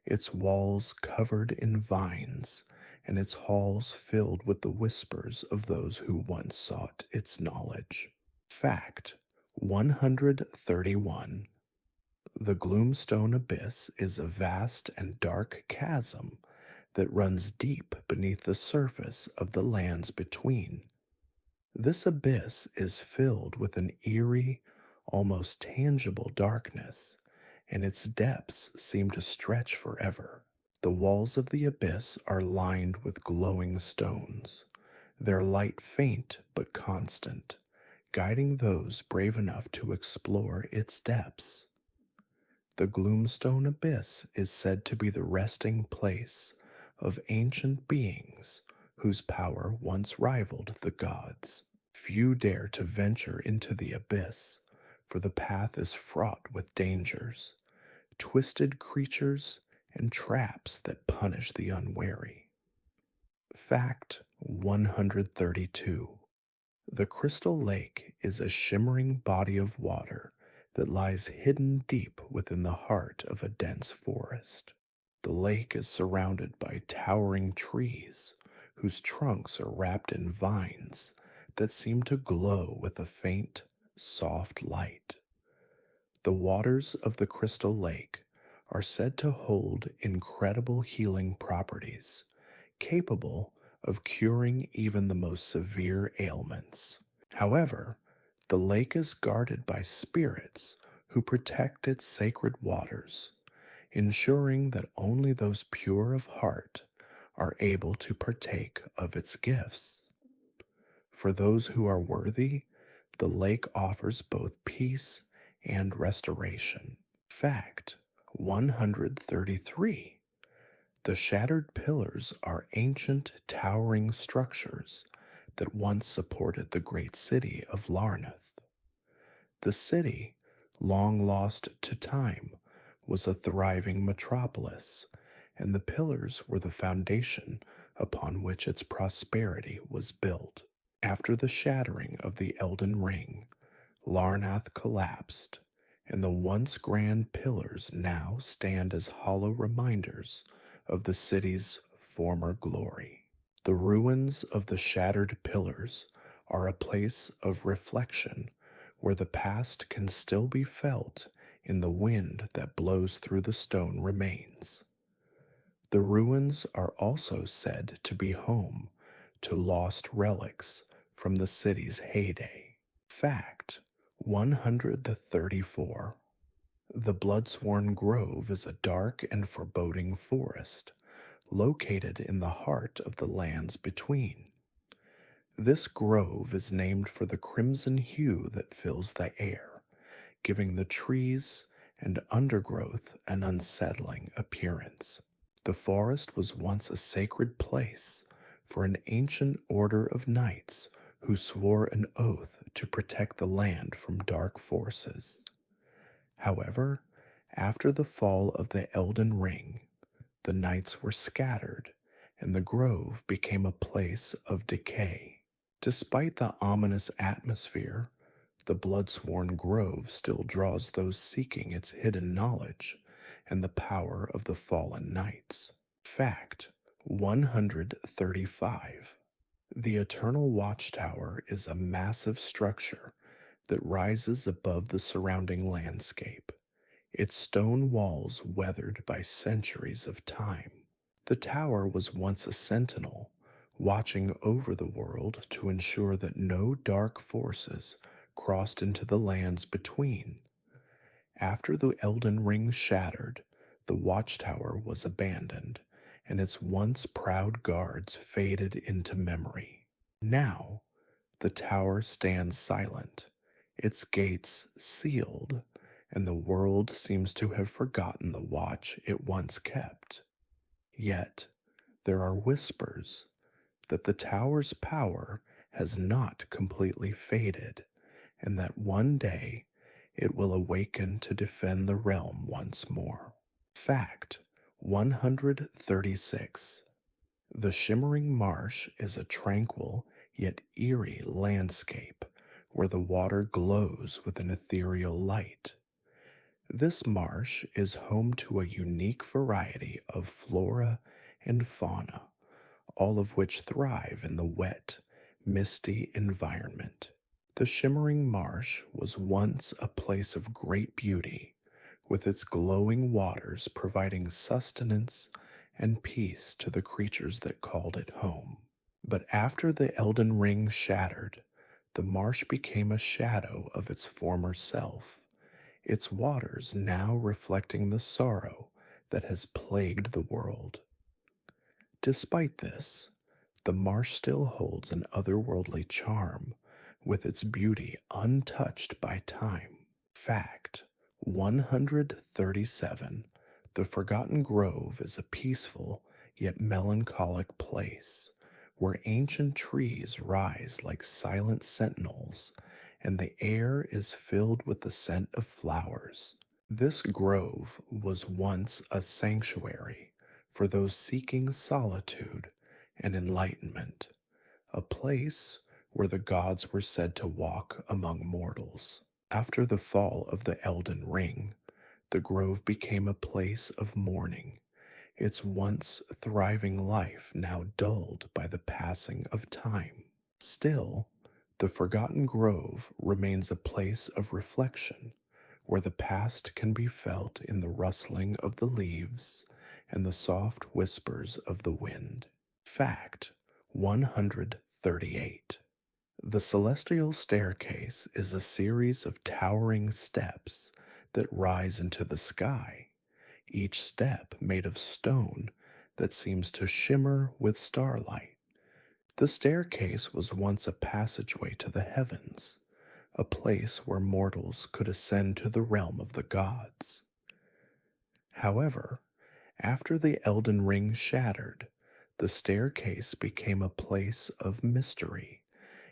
its walls covered in vines and its halls filled with the whispers of those who once sought its knowledge. Fact 131. The Gloomstone Abyss is a vast and dark chasm that runs deep beneath the surface of the lands between. This abyss is filled with an eerie, almost tangible darkness, and its depths seem to stretch forever. The walls of the abyss are lined with glowing stones, their light faint but constant, guiding those brave enough to explore its depths. The Gloomstone Abyss is said to be the resting place of ancient beings whose power once rivaled the gods. Few dare to venture into the abyss, for the path is fraught with dangers, twisted creatures, and traps that punish the unwary. Fact 132. The Crystal Lake is a shimmering body of water that lies hidden deep within the heart of a dense forest. The lake is surrounded by towering trees whose trunks are wrapped in vines that seem to glow with a faint, soft light. The waters of the Crystal Lake are said to hold incredible healing properties, capable of curing even the most severe ailments. However, the lake is guarded by spirits who protect its sacred waters, ensuring that only those pure of heart are able to partake of its gifts. For those who are worthy, the lake offers both peace and restoration. Fact 133. The Shattered Pillars are ancient, towering structures that once supported the great city of Larnath. The city, long lost to time, was a thriving metropolis, and the pillars were the foundation upon which its prosperity was built. After the shattering of the Elden Ring, Larnath collapsed, and the once grand pillars now stand as hollow reminders of the city's former glory. The ruins of the shattered pillars are a place of reflection where the past can still be felt in the wind that blows through the stone remains. The ruins are also said to be home to lost relics from the city's heyday. Fact 134. The Bloodsworn Grove is a dark and foreboding forest located in the heart of the lands between. This grove is named for the crimson hue that fills the air, giving the trees and undergrowth an unsettling appearance. The forest was once a sacred place for an ancient order of knights who swore an oath to protect the land from dark forces. However, after the fall of the Elden Ring, the knights were scattered and the grove became a place of decay. Despite the ominous atmosphere, the Bloodsworn Grove still draws those seeking its hidden knowledge and the power of the fallen knights. Fact 135. The Eternal Watchtower is a massive structure that rises above the surrounding landscape, its stone walls weathered by centuries of time. The tower was once a sentinel, watching over the world to ensure that no dark forces crossed into the lands between. After the Elden Ring shattered, the watchtower was abandoned, and its once proud guards faded into memory. Now, the tower stands silent, its gates sealed, and the world seems to have forgotten the watch it once kept. Yet, there are whispers that the tower's power has not completely faded, and that one day it will awaken to defend the realm once more. Fact 136. The Shimmering Marsh is a tranquil yet eerie landscape where the water glows with an ethereal light. This marsh is home to a unique variety of flora and fauna, all of which thrive in the wet, misty environment. The Shimmering Marsh was once a place of great beauty, with its glowing waters providing sustenance and peace to the creatures that called it home. But after the Elden Ring shattered, the marsh became a shadow of its former self, its waters now reflecting the sorrow that has plagued the world. Despite this, the marsh still holds an otherworldly charm, with its beauty untouched by time. Fact 137. The Forgotten Grove is a peaceful yet melancholic place where ancient trees rise like silent sentinels and the air is filled with the scent of flowers. This grove was once a sanctuary for those seeking solitude and enlightenment, a place where the gods were said to walk among mortals. After the fall of the Elden Ring, the grove became a place of mourning, its once thriving life now dulled by the passing of time. Still, the Forgotten Grove remains a place of reflection, where the past can be felt in the rustling of the leaves and the soft whispers of the wind. Fact 138. The Celestial Staircase is a series of towering steps that rise into the sky, each step made of stone that seems to shimmer with starlight. The staircase was once a passageway to the heavens, a place where mortals could ascend to the realm of the gods. However, after the Elden Ring shattered, the staircase became a place of mystery,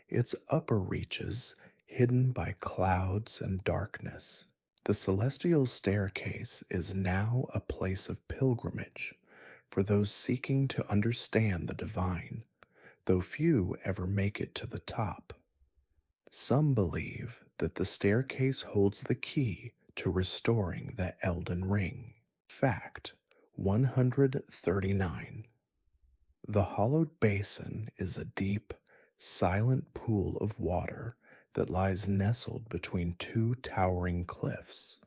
its upper reaches hidden by clouds and darkness. The Celestial Staircase is now a place of pilgrimage for those seeking to understand the divine, though few ever make it to the top. Some believe that the staircase holds the key to restoring the Elden Ring. Fact 139. The Hollowed Basin is a deep, silent pool of water that lies nestled between two towering cliffs.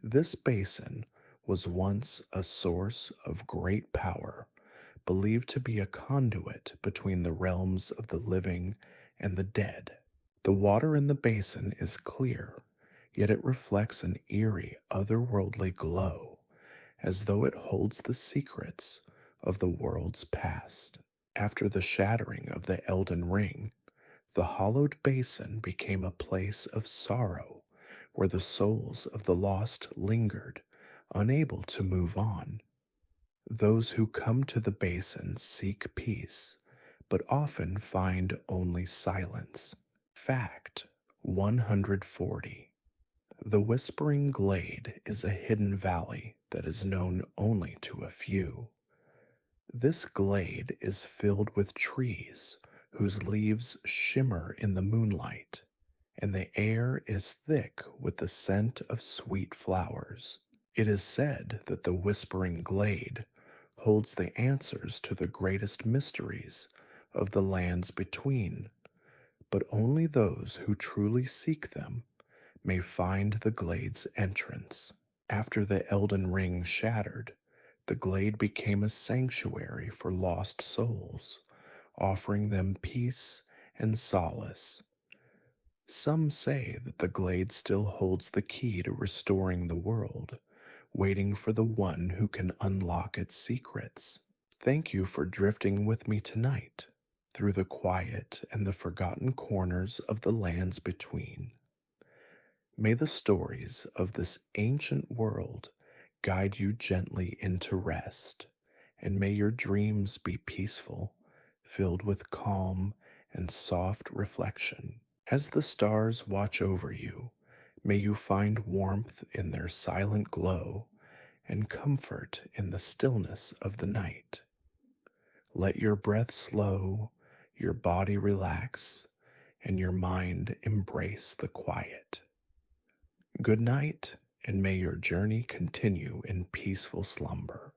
This basin was once a source of great power, believed to be a conduit between the realms of the living and the dead. The water in the basin is clear, yet it reflects an eerie, otherworldly glow, as though it holds the secrets of the world's past. After the shattering of the Elden Ring, the hollowed basin became a place of sorrow where the souls of the lost lingered, unable to move on. Those who come to the basin seek peace, but often find only silence. Fact 140. The Whispering Glade is a hidden valley that is known only to a few. This glade is filled with trees whose leaves shimmer in the moonlight, and the air is thick with the scent of sweet flowers. It is said that the Whispering Glade holds the answers to the greatest mysteries of the lands between, but only those who truly seek them may find the glade's entrance. After the Elden Ring shattered, the glade became a sanctuary for lost souls, offering them peace and solace. Some say that the glade still holds the key to restoring the world, waiting for the one who can unlock its secrets. Thank you for drifting with me tonight through the quiet and the forgotten corners of the lands between. May the stories of this ancient world guide you gently into rest, and may your dreams be peaceful, filled with calm and soft reflection. As the stars watch over you, may you find warmth in their silent glow and comfort in the stillness of the night. Let your breath slow, your body relax, and your mind embrace the quiet. Good night, and may your journey continue in peaceful slumber.